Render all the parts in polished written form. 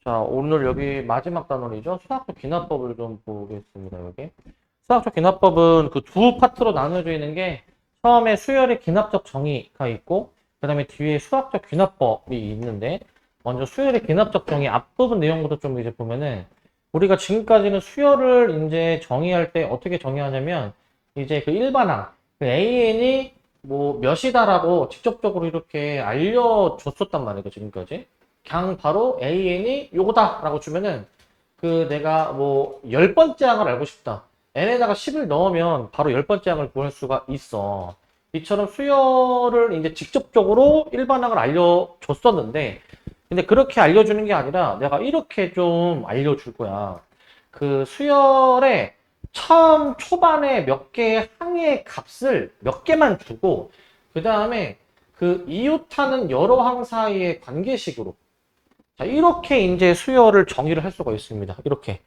자, 오늘 여기 마지막 단원이죠. 수학적 기납법을 좀 보겠습니다, 여기. 수학적 기납법은 그 두 파트로 나눠져 있는 게 처음에 수열의 기납적 정의가 있고, 그 다음에 뒤에 수학적 기납법이 있는데, 먼저 수열의 기납적 정의 앞부분 내용부터 좀 이제 보면은, 우리가 지금까지는 수열을 이제 정의할 때 어떻게 정의하냐면, 이제 그 일반항, 그 AN이 뭐 몇이다라고 직접적으로 이렇게 알려줬었단 말이에요, 지금까지. 그냥 바로 AN이 요거다 라고 주면은 그 내가 뭐 10번째 항을 알고 싶다. n에다가 10을 넣으면 바로 10번째 항을 구할 수가 있어. 이처럼 수열을 이제 직접적으로 일반항을 알려줬었는데 근데 그렇게 알려주는 게 아니라 내가 이렇게 좀 알려줄 거야. 그 수열의 처음 초반에 몇 개의 항의 값을 몇 개만 주고 그 다음에 그 이웃하는 여러 항 사이의 관계식으로 자, 이렇게 이제 수열을 정의를 할 수가 있습니다. 이렇게.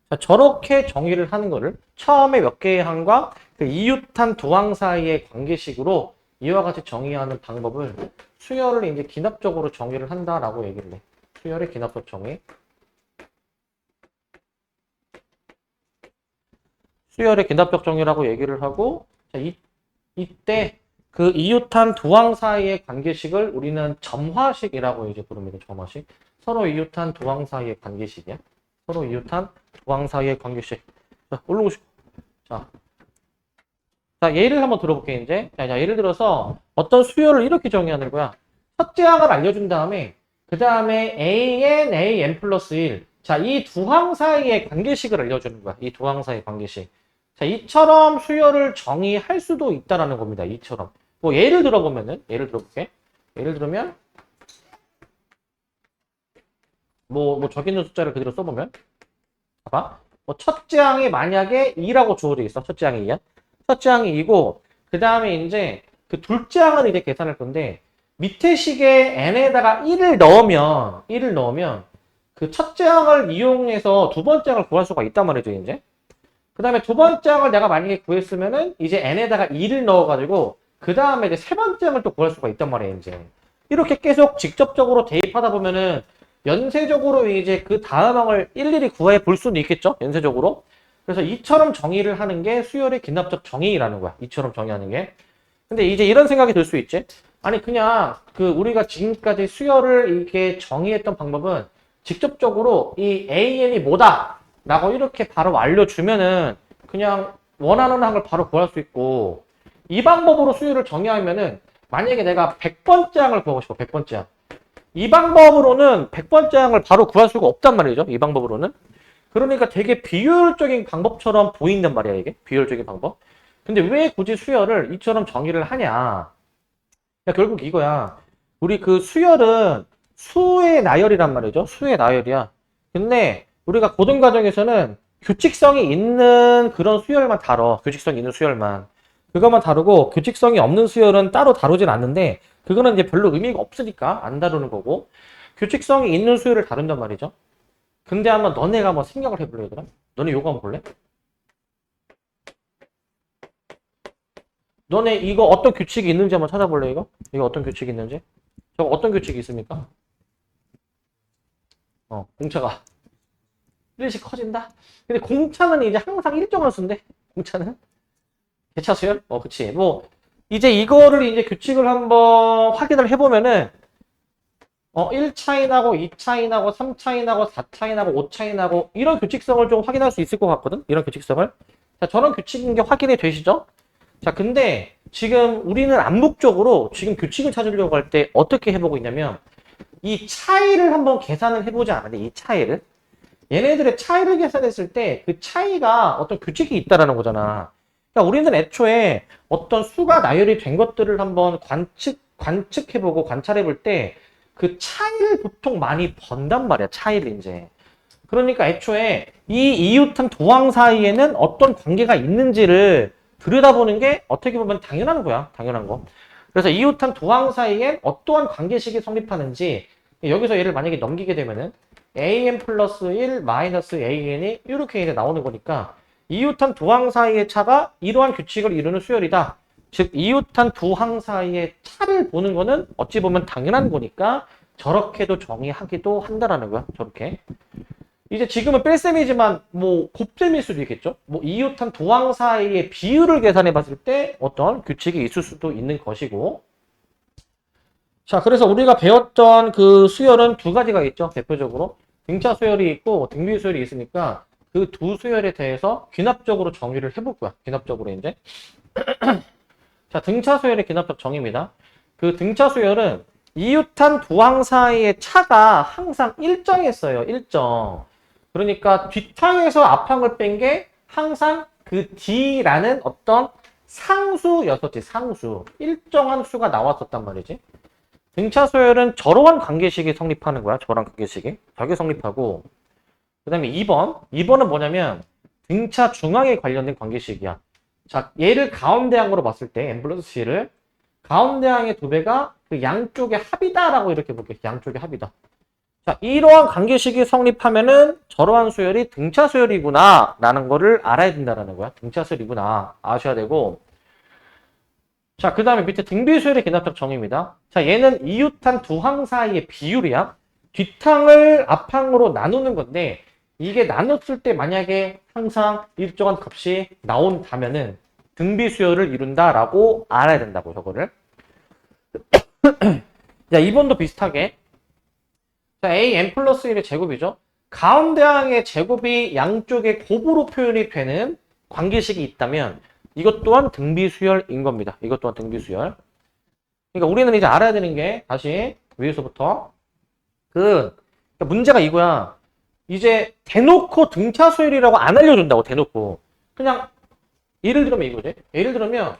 자, 저렇게 정의를 하는 거를 처음에 몇 개의 항과 그 이웃한 두 항 사이의 관계식으로 이와 같이 정의하는 방법을 수열을 이제 기납적으로 정의를 한다라고 얘기를 해. 수열의 기납적 정의. 수열의 기납적 정의라고 얘기를 하고, 자, 이때 그 이웃한 두 항 사이의 관계식을 우리는 점화식이라고 이제 부릅니다. 점화식. 서로 이웃한 두 항 사이의 관계식이야. 서로 이웃한 두 항 사이의 관계식. 자, 올라오시고. 자, 예를 한번 들어볼게, 이제. 자, 예를 들어서 어떤 수열을 이렇게 정의하는 거야. 첫째 항을 알려준 다음에, 그 다음에 AN, AN 플러스 1. 자, 이 두 항 사이의 관계식을 알려주는 거야. 이 두 항 사이의 관계식. 자, 이처럼 수열을 정의할 수도 있다라는 겁니다. 이처럼. 뭐, 예를 들어보면은, 예를 들어볼게. 예를 들면, 뭐 저기 있는 숫자를 그대로 써보면, 봐봐. 뭐, 첫째 항이 만약에 2라고 주어져 있어. 첫째 항이 2야. 첫째 항이 2고, 그 다음에 이제 그 둘째 항을 이제 계산할 건데, 밑에 식에 n에다가 1을 넣으면, 그 첫째 항을 이용해서 두 번째 항을 구할 수가 있단 말이죠, 이제. 그 다음에 두 번째 항을 내가 만약에 구했으면은, 이제 n에다가 2를 넣어가지고, 그 다음에 이제 세 번째 항을 또 구할 수가 있단 말이에요, 이제. 이렇게 계속 직접적으로 대입하다 보면은, 연쇄적으로 이제 그 다음 항을 일일이 구해 볼 수는 있겠죠, 연쇄적으로. 그래서 이처럼 정의를 하는 게 수열의 기납적 정의라는 거야. 이처럼 정의하는 게. 근데 이제 이런 생각이 들 수 있지. 아니 그냥 그 우리가 지금까지 수열을 이렇게 정의했던 방법은 직접적으로 이 AN이 뭐다 라고 이렇게 바로 알려주면은 그냥 원하는 항을 바로 구할 수 있고 이 방법으로 수열을 정의하면은 만약에 내가 100번째 항을 구하고 싶어. 100번째 항. 이 방법으로는 100번째 항을 바로 구할 수가 없단 말이죠. 이 방법으로는. 그러니까 되게 비효율적인 방법처럼 보인단 말이야, 이게. 비효율적인 방법. 근데 왜 굳이 수열을 이처럼 정의를 하냐. 야, 결국 이거야. 우리 그 수열은 수의 나열이란 말이죠. 수의 나열이야. 근데 우리가 고등과정에서는 규칙성이 있는 그런 수열만 다뤄. 규칙성이 있는 수열만. 그것만 다루고 규칙성이 없는 수열은 따로 다루진 않는데 그거는 이제 별로 의미가 없으니까 안 다루는 거고 규칙성이 있는 수열을 다룬단 말이죠. 근데 한번 너네가 한번 생각을 해볼래, 얘들아? 너네 요거 한번 볼래? 너네 이거 어떤 규칙이 있는지 한번 찾아볼래, 이거? 이거 어떤 규칙이 있는지? 저거 어떤 규칙이 있습니까? 공차가 1씩 커진다? 근데 공차는 이제 항상 일정을 쓴대, 공차는. 개차 수열? 그치. 뭐, 이제 이거를 이제 규칙을 한번 확인을 해보면은, 1차이 나고, 2차이 나고, 3차이 나고, 4차이 나고, 5차이 나고, 이런 규칙성을 좀 확인할 수 있을 것 같거든? 이런 규칙성을. 자, 저런 규칙인 게 확인이 되시죠? 자, 근데 지금 우리는 암묵적으로 지금 규칙을 찾으려고 할 때 어떻게 해보고 있냐면, 이 차이를 한번 계산을 해보지 않았냐, 이 차이를. 얘네들의 차이를 계산했을 때 그 차이가 어떤 규칙이 있다라는 거잖아. 그러니까 우리는 애초에 어떤 수가 나열이 된 것들을 한번 관측해보고 관찰해볼 때 그 차이를 보통 많이 번단 말이야, 차이를 이제. 그러니까 애초에 이 이웃한 두 항 사이에는 어떤 관계가 있는지를 들여다보는 게 어떻게 보면 당연한 거야, 당연한 거. 그래서 이웃한 두 항 사이엔 어떠한 관계식이 성립하는지 여기서 얘를 만약에 넘기게 되면은 AN 플러스 1 마이너스 AN이 이렇게 이제 나오는 거니까 이웃한 두 항 사이의 차가 이러한 규칙을 이루는 수열이다. 즉 이웃한 두 항 사이의 차를 보는 거는 어찌 보면 당연한 거니까 저렇게도 정의하기도 한다라는 거야. 저렇게. 이제 지금은 뺄셈이지만 뭐 곱셈일 수도 있겠죠. 뭐 이웃한 두 항 사이의 비율을 계산해 봤을 때 어떤 규칙이 있을 수도 있는 것이고. 자, 그래서 우리가 배웠던 그 수열은 두 가지가 있죠. 대표적으로 등차 수열이 있고 등비 수열이 있으니까 그 두 수열에 대해서 귀납적으로 정의를 해볼 거야. 귀납적으로 이제. 자, 등차 수열의 귀납적 정의입니다. 그 등차 수열은 이웃한 두 항 사이의 차가 항상 일정했어요. 일정. 그러니까 뒷항에서 앞항을 뺀 게 항상 그 D라는 어떤 상수였었지. 상수. 일정한 수가 나왔었단 말이지. 등차 수열은 저러한 관계식이 성립하는 거야. 저러한 관계식이. 저게 성립하고. 그 다음에 2번. 2번은 뭐냐면 등차 중앙에 관련된 관계식이야. 자, 얘를 가운데항으로 봤을 때 n 플러스 c를 가운데항의 두 배가 그 양쪽의 합이다라고 이렇게 볼게요. 양쪽의 합이다. 자, 이러한 관계식이 성립하면은 저러한 수열이 등차 수열이구나 라는 거를 알아야 된다라는 거야. 등차 수열이구나 아셔야 되고. 자, 그 다음에 밑에 등비 수열의 기납적 정의입니다. 자, 얘는 이웃한 두 항 사이의 비율이야. 뒷항을 앞항으로 나누는 건데 이게 나눴을 때 만약에 항상 일정한 값이 나온다면은 등비 수열을 이룬다라고 알아야 된다고 저거를. 자, 2번도 비슷하게. 자, a n 플러스 1의 제곱이죠. 가운데항의 제곱이 양쪽에 곱으로 표현이 되는 관계식이 있다면 이것 또한 등비수열인 겁니다. 이것 또한 등비수열. 그러니까 우리는 이제 알아야 되는 게 다시 위에서부터 그러니까 문제가 이거야. 이제 대놓고 등차 수열이라고 안 알려준다고 대놓고 그냥 예를 들면 이거지. 예를 들면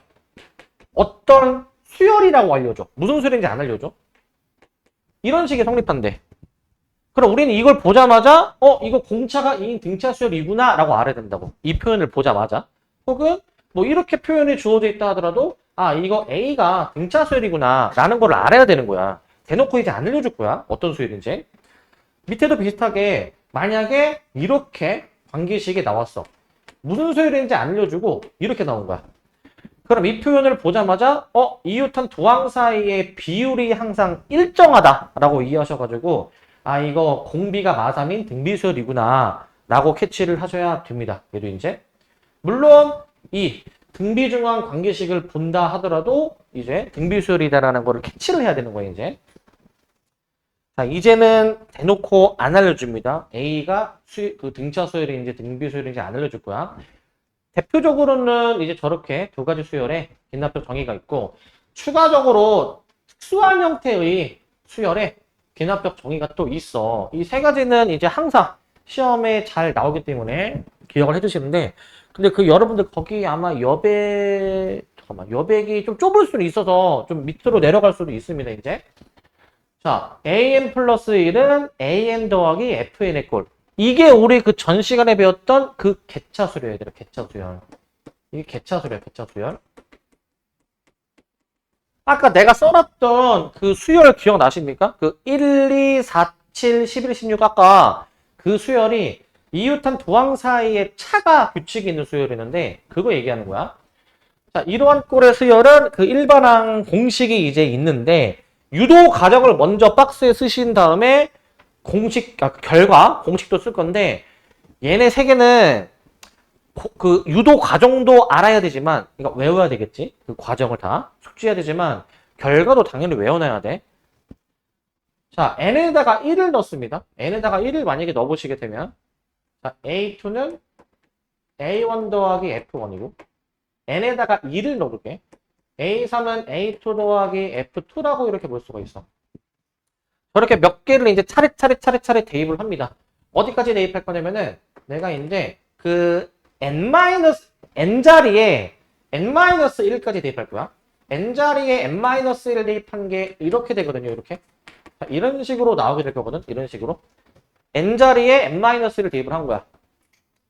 어떤 수열이라고 알려줘. 무슨 수열인지 안 알려줘. 이런 식의 성립한대. 그럼 우리는 이걸 보자마자 이거 공차가 2인 등차 수열이구나 라고 알아야 된다고. 이 표현을 보자마자. 혹은 뭐 이렇게 표현이 주어져 있다 하더라도 아 이거 A가 등차 수열이구나 라는 걸 알아야 되는 거야. 대놓고 이제 안 알려줄 거야. 어떤 수열인지. 밑에도 비슷하게 만약에 이렇게 관계식이 나왔어. 무슨 수열인지 안 알려주고 이렇게 나온 거야. 그럼 이 표현을 보자마자 이웃한 두 항 사이의 비율이 항상 일정하다라고 이해하셔가지고 아 이거 공비가 마삼인 등비수열이구나 라고 캐치를 하셔야 됩니다. 얘도 이제 물론 이 등비중앙 관계식을 본다 하더라도 이제 등비수열이다라는 거를 캐치를 해야 되는 거예요. 이제 자 이제는 대놓고 안 알려줍니다. A가 그 등차 수열인지 등비수열인지 안 알려줄 거야. 대표적으로는 이제 저렇게 두 가지 수열에 기납적 정의가 있고 추가적으로 특수한 형태의 수열에 기납적 정의가 또 있어. 이 세 가지는 이제 항상 시험에 잘 나오기 때문에 기억을 해주시는데 근데 그 여러분들 거기 아마 여백이 좀 좁을 수는 있어서 좀 밑으로 내려갈 수도 있습니다. 이제 자 an 플러스 1은 an 더하기 fn의 꼴. 이게 우리 그 전 시간에 배웠던 그 개차수열 얘들아. 개차수열. 이게 개차수열. 개차수열. 아까 내가 써놨던 그 수열 기억나십니까? 그 1, 2, 4, 7, 11, 16 아까 그 수열이 이웃한 두 항 사이에 차가 규칙이 있는 수열이었는데 그거 얘기하는 거야. 자, 이러한 꼴의 수열은 그 일반항 공식이 이제 있는데 유도 과정을 먼저 박스에 쓰신 다음에 결과 공식도 쓸 건데 얘네 세 개는 그 유도 과정도 알아야 되지만 그러니까 외워야 되겠지. 그 과정을 다 숙지해야 되지만 결과도 당연히 외워놔야 돼. 자, n에다가 1을 넣습니다. n에다가 1을 만약에 넣어보시게 되면 자, a2는 a1 더하기 f1이고 n에다가 2를 넣어볼게. a3은 a2 더하기 f2라고 이렇게 볼 수가 있어. 저렇게 몇 개를 이제 차례차례 대입을 합니다. 어디까지 대입할 거냐면은 내가 이제 그 n자리에 n-1까지 대입할 거야. n자리에 n-1 대입한 게 이렇게 되거든요. 이렇게. 자, 이런 식으로 나오게 될 거거든. 이런 식으로. n자리에 n-1을 대입을 한 거야.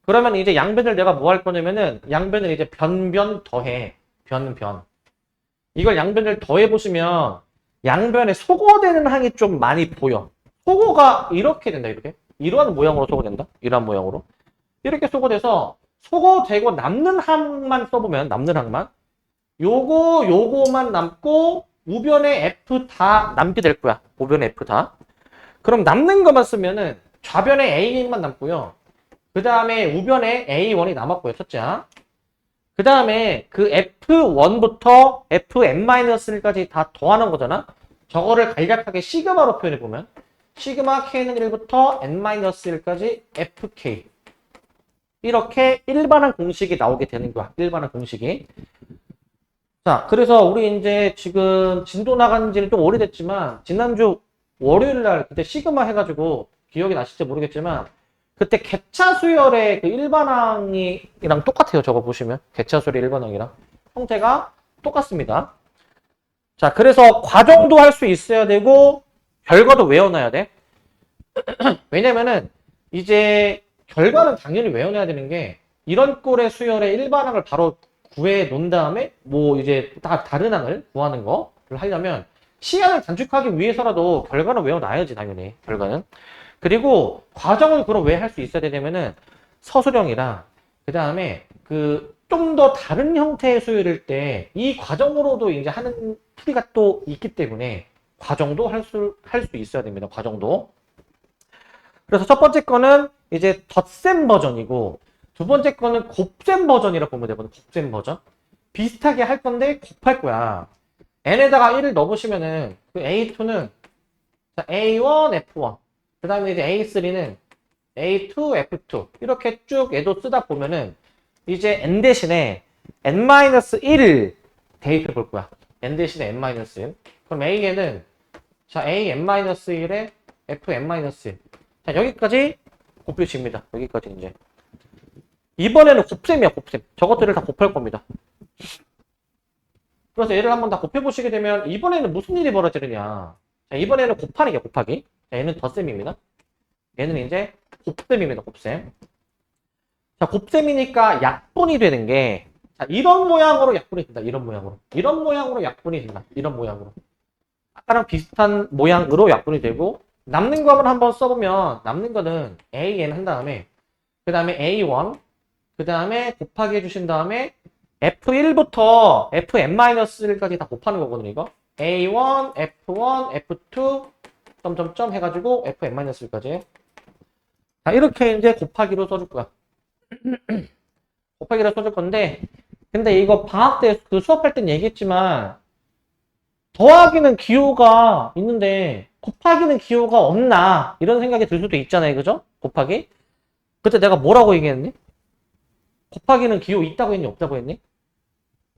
그러면 이제 양변을 내가 뭐 할 거냐면은 양변을 이제 변 더해. 변. 이걸 양변을 더해 보시면 양변에 소거되는 항이 좀 많이 보여. 소거가 이렇게 된다. 이렇게. 이러한 모양으로 소거된다. 이러한 모양으로. 이렇게 소거돼서 소거되고 남는 항만 써보면 남는 항만 요거만 남고 우변에 F 다 남게 될 거야. 우변에 F 다. 그럼 남는 것만 쓰면은 좌변에 A만 남고요. 그 다음에 우변에 A1이 남았고요. 첫째 항. 그 다음에 그 F1부터 Fn-1까지 다 더하는 거잖아. 저거를 간략하게 시그마로 표현해보면 시그마 K는 1부터 N-1까지 FK 이렇게 일반한 공식이 나오게 되는 거야. 일반한 공식이. 자, 그래서 우리 이제 지금 진도 나간 지는 좀 오래됐지만 지난주 월요일 날 그때 시그마 해가지고 기억이 나실지 모르겠지만 그때 객차 수열의 그 일반항이랑 똑같아요. 저거 보시면 객차 수열의 일반항이랑 형태가 똑같습니다. 자, 그래서 과정도 할 수 있어야 되고 결과도 외워놔야 돼. 왜냐면은 이제 결과는 당연히 외워놔야 되는 게 이런 꼴의 수열의 일반항을 바로 구해 놓은 다음에 뭐 이제 다른 항을 구하는 거를 하려면 시간을 단축하기 위해서라도 결과는 외워놔야지 당연히 결과는. 그리고 과정을 그럼 왜 할 수 있어야 되냐면은 서술형이랑 그 다음에 그 좀 더 다른 형태의 수열일 때 이 과정으로도 이제 하는 풀이가 또 있기 때문에 과정도 할 수 있어야 됩니다. 과정도. 그래서 첫 번째 거는 이제 덧셈 버전이고 두 번째 거는 곱셈 버전이라고 보면 되거든. 곱셈 버전. 비슷하게 할 건데 곱할 거야. n에다가 1을 넣으시면은 그 A2는 A1, F1 그 다음에 이제 A3는 A2, F2 이렇게 쭉 얘도 쓰다 보면은 이제 n 대신에 n-1을 대입해 볼 거야. n 대신에 n-1 그럼 A에는 자 A n-1에 F n-1 자 여기까지 곱표식입니다. 여기까지 이제 이번에는 곱셈이야. 곱셈 저것들을 다 곱할 겁니다. 그래서 얘를 한번 다 곱해보시게 되면 이번에는 무슨 일이 벌어지느냐. 자, 이번에는 곱하기야 곱하기. 자, 얘는 덧셈입니다. 얘는 이제 곱셈입니다. 곱셈. 자, 곱셈이니까 약분이 되는 게 자, 이런 모양으로 약분이 된다. 이런 모양으로. 이런 모양으로 약분이 된다. 이런 모양으로. 아까랑 비슷한 모양으로 약분이 되고 남는 거만 한번 써보면 남는 거는 AN 한 다음에 그 다음에 A1 그 다음에 곱하기 해주신 다음에 F1부터 Fn-1까지 다 곱하는 거거든요. 이거 A1, F1, F2 점점점 해가지고 Fn-1까지 자 이렇게 이제 곱하기로 써줄 거야. 곱하기로 써줄 건데 근데 이거 방학 때 그 수업할 땐 얘기했지만 더하기는 기호가 있는데 곱하기는 기호가 없나 이런 생각이 들 수도 있잖아요. 그죠? 곱하기 그때 내가 뭐라고 얘기했니? 곱하기는 기호 있다고 했니? 없다고 했니?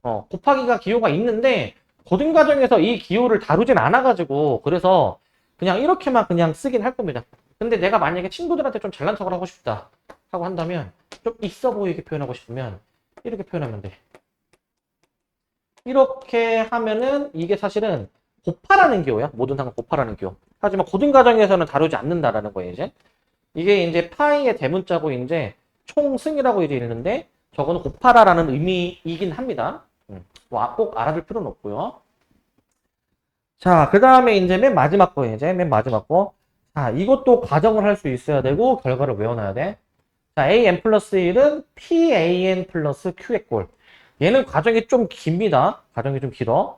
곱하기가 기호가 있는데 고등과정에서 이 기호를 다루진 않아가지고 그래서 그냥 이렇게만 그냥 쓰긴 할 겁니다. 근데 내가 만약에 친구들한테 좀 잘난 척을 하고 싶다 하고 한다면 좀 있어 보이게 표현하고 싶으면 이렇게 표현하면 돼. 이렇게 하면은 이게 사실은 곱하라는 기호야. 모든 항을 곱하라는 기호. 하지만 고등과정에서는 다루지 않는다라는 거예요. 이제 이게 이제 파이의 대문자고 이제 총승이라고 이제 읽는데 저거는 곱하라라는 의미이긴 합니다. 꼭 알아둘 필요는 없고요. 자, 그 다음에 이제 맨 마지막 거 이제 맨 마지막 거. 자, 이것도 과정을 할 수 있어야 되고 결과를 외워놔야 돼. 자, AN 플러스 1은 PAN 플러스 Q의 꼴. 얘는 과정이 좀 깁니다. 과정이 좀 길어.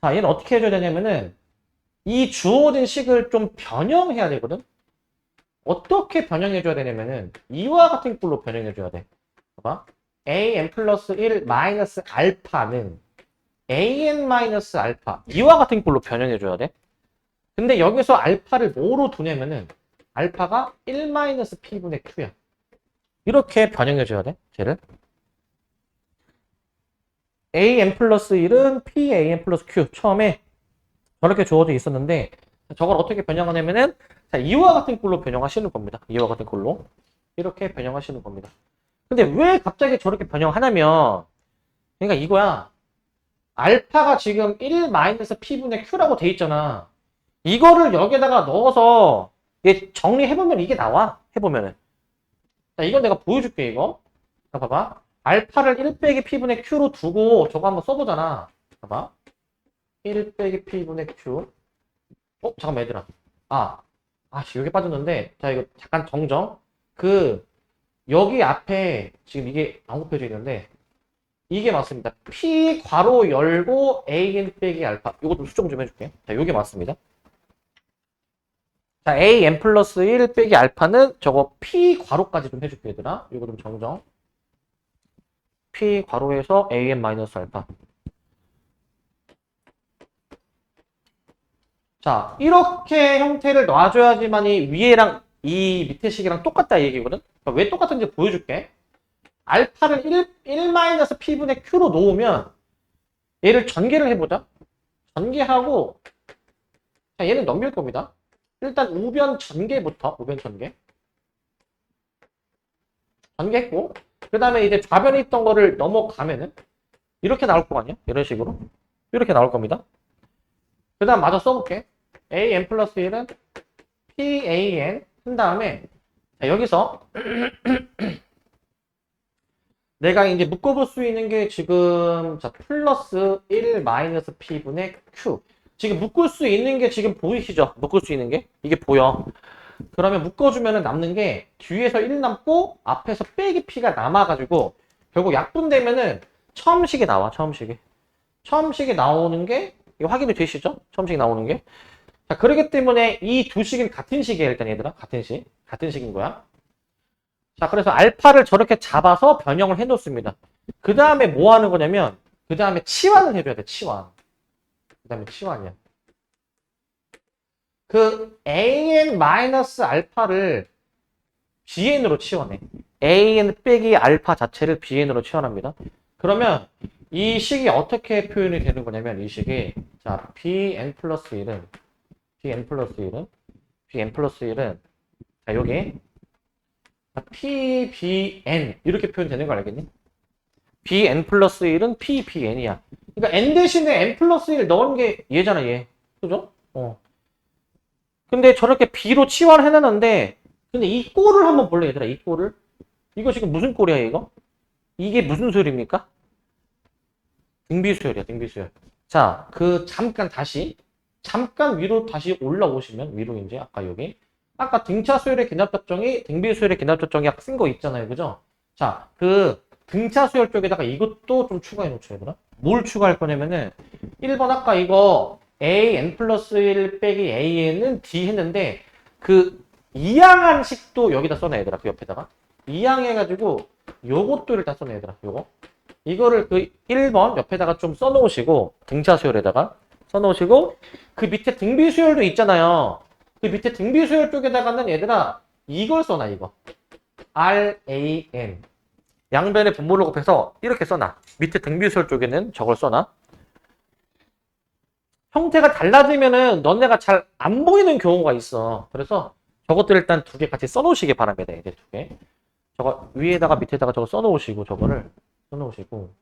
자, 얘는 어떻게 해줘야 되냐면은 이 주어진 식을 좀 변형해야 되거든. 어떻게 변형해줘야 되냐면은 이와 같은 꼴로 변형해줘야 돼. 봐봐. AN 플러스 1 마이너스 알파는 AN 마이너스 알파 이와 같은 꼴로 변형해줘야 돼. 근데 여기서 알파를 뭐로 두냐면은 알파가 1 마이너스 P분의 Q야. 이렇게 변형해줘야 돼. 쟤를. AN 플러스 1은 PAN 플러스 Q. 처음에 저렇게 주어져 있었는데 저걸 어떻게 변형하냐면은 자, 이와 같은 꼴로 변형하시는 겁니다. 이와 같은 꼴로. 이렇게 변형하시는 겁니다. 근데 왜 갑자기 저렇게 변형하냐면 그러니까 이거야. 알파가 지금 1 마이너스 P분의 Q라고 돼 있잖아. 이거를 여기에다가 넣어서 얘 정리해보면 이게 나와. 해보면은. 자, 이건 내가 보여줄게, 이거. 자, 봐봐. 알파를 1 빼기 P분의 Q로 두고 저거 한번 써보잖아. 봐봐. 1 빼기 P분의 Q. 잠깐만, 얘들아. 여기 빠졌는데. 자, 이거 잠깐 정정. 여기 앞에 지금 이게 안 곱해져 있는데. 이게 맞습니다. P 괄호 열고 AN 빼기 알파. 이것도 수정 좀 해줄게. 자, 이게 맞습니다. 자, an 플러스 1 빼기 알파는 저거 p 괄호까지 좀 해줄게, 얘들아. 이거 좀 정정. p 괄호에서 an 마이너스 알파. 자, 이렇게 형태를 놔줘야지만이 위에랑 이 밑에 식이랑 똑같다 이 얘기거든? 그러니까 왜 똑같은지 보여줄게. 알파를 1-p분의 q로 놓으면 얘를 전개를 해보자. 전개하고 자, 얘는 넘길 겁니다. 일단 우변 전개부터 우변 전개. 전개했고 그 다음에 이제 좌변에 있던 거를 넘어가면은 이렇게 나올 거 아니야? 이런 식으로. 이렇게 나올 겁니다. 그 다음 마저 써볼게. an 플러스 1은 pan 한 다음에 자, 여기서 내가 이제 묶어볼 수 있는 게 지금 자 플러스 1 마이너스 p분의 q. 지금 묶을 수 있는 게 지금 보이시죠? 묶을 수 있는 게 이게 보여. 그러면 묶어주면 남는 게 뒤에서 1 남고 앞에서 빼기 p가 남아가지고 결국 약분되면은 처음식이 나와. 처음식이 나오는 게 이거 확인이 되시죠? 처음식 나오는 게. 자, 그러기 때문에 이 두 식은 같은 식이에요. 일단 얘들아. 같은 식인 거야. 자, 그래서 알파를 저렇게 잡아서 변형을 해 놓습니다. 그 다음에 뭐 하는 거냐면 그 다음에 치환을 해줘야 돼. 치환. 그 다음에 치환이야. 그 an-알파를 bn으로 치환해. an 빼기 알파 자체를 bn으로 치환합니다. 그러면 이 식이 어떻게 표현이 되는 거냐면 이 식이 자 bn 플러스 1은 자 요게 pbn 이렇게 표현되는 거 알겠니? bn 플러스 1은 pbn이야. 그러니까 n 대신에 n 플러스 1 넣은 게 얘잖아 얘. 그죠? 근데 저렇게 b로 치환을 해놨는데 근데 이 꼴을 한번 볼래 얘들아. 이 꼴을. 이거 지금 무슨 꼴이야 이거? 이게 무슨 수열입니까? 등비수열이야 등비수열. 자 그 잠깐 위로 다시 올라오시면 위로 이제 아까 여기 아까 등차수열의 기납접정이 등비수열의 기납접정이 아까 쓴 거 있잖아요. 그죠? 자 그 등차수열 쪽에다가 이것도 좀 추가해 놓죠 얘들아. 뭘 추가할 거냐면은 1번 아까 이거 an 플러스 1 빼기 an은 d 했는데 그 이항한 식도 여기다 써놔 얘들아. 그 옆에다가 이항해가지고 요것도 일단 써놔 얘들아. 요거 이거를 그 1번 옆에다가 좀 써놓으시고 등차수열에다가 써놓으시고 그 밑에 등비수열도 있잖아요. 그 밑에 등비수열 쪽에다가는 얘들아 이걸 써놔. 이거 RAN 양변의 분모를 곱해서 이렇게 써놔. 밑에 등비수열 쪽에는 저걸 써놔. 형태가 달라지면은 너네가 잘 안 보이는 경우가 있어. 그래서 저것들 일단 두 개 같이 써놓으시기 바랍니다. 이제 두 개. 저거 위에다가 밑에다가 저거 써놓으시고 저거를 써놓으시고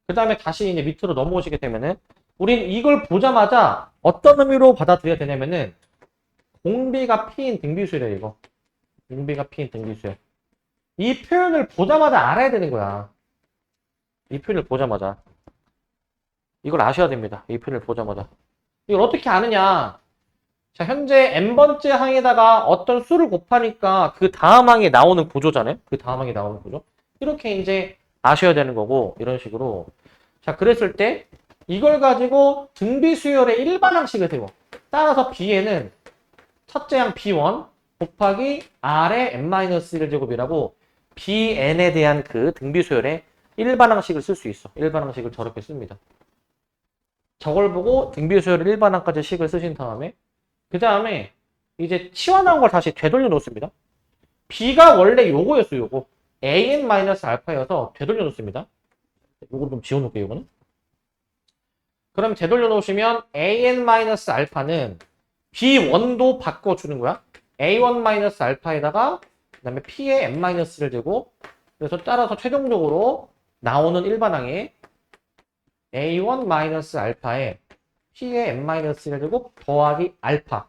그 다음에 다시 이제 밑으로 넘어오시게 되면은 우린 이걸 보자마자 어떤 의미로 받아들여야 되냐면은 공비가 p인 등비수열이에요. 이거 공비가 p인 등비수열. 이 표현을 보자마자 알아야 되는 거야. 이 표현을 보자마자 이걸 아셔야 됩니다. 이 표현을 보자마자. 이걸 어떻게 아느냐. 자, 현재 n번째 항에다가 어떤 수를 곱하니까 그 다음 항에 나오는 구조잖아요. 그 다음 항에 나오는 구조. 이렇게 이제 아셔야 되는 거고 이런 식으로. 자, 그랬을 때 이걸 가지고 등비수열의 일반항식을 세워. 따라서 b에는 첫째 항 b1 곱하기 r의 n-1제곱이라고 bn에 대한 그 등비수열의 일반항식을 쓸 수 있어. 일반항식을 저렇게 씁니다. 저걸 보고 등비수열의 일반항까지 식을 쓰신 다음에 그 다음에 이제 치환한 걸 다시 되돌려 놓습니다. b가 원래 요거였어. 요거 an-알파여서 되돌려 놓습니다. 요거 좀 지워놓을게요. 이거는. 그럼 되돌려 놓으시면 an-알파는 b1도 바꿔주는 거야. a1-알파에다가 그 다음에 p의 n-를 대고 그래서 따라서 최종적으로 나오는 일반항에 a1-알파에 p의 n-를 대고 더하기 알파.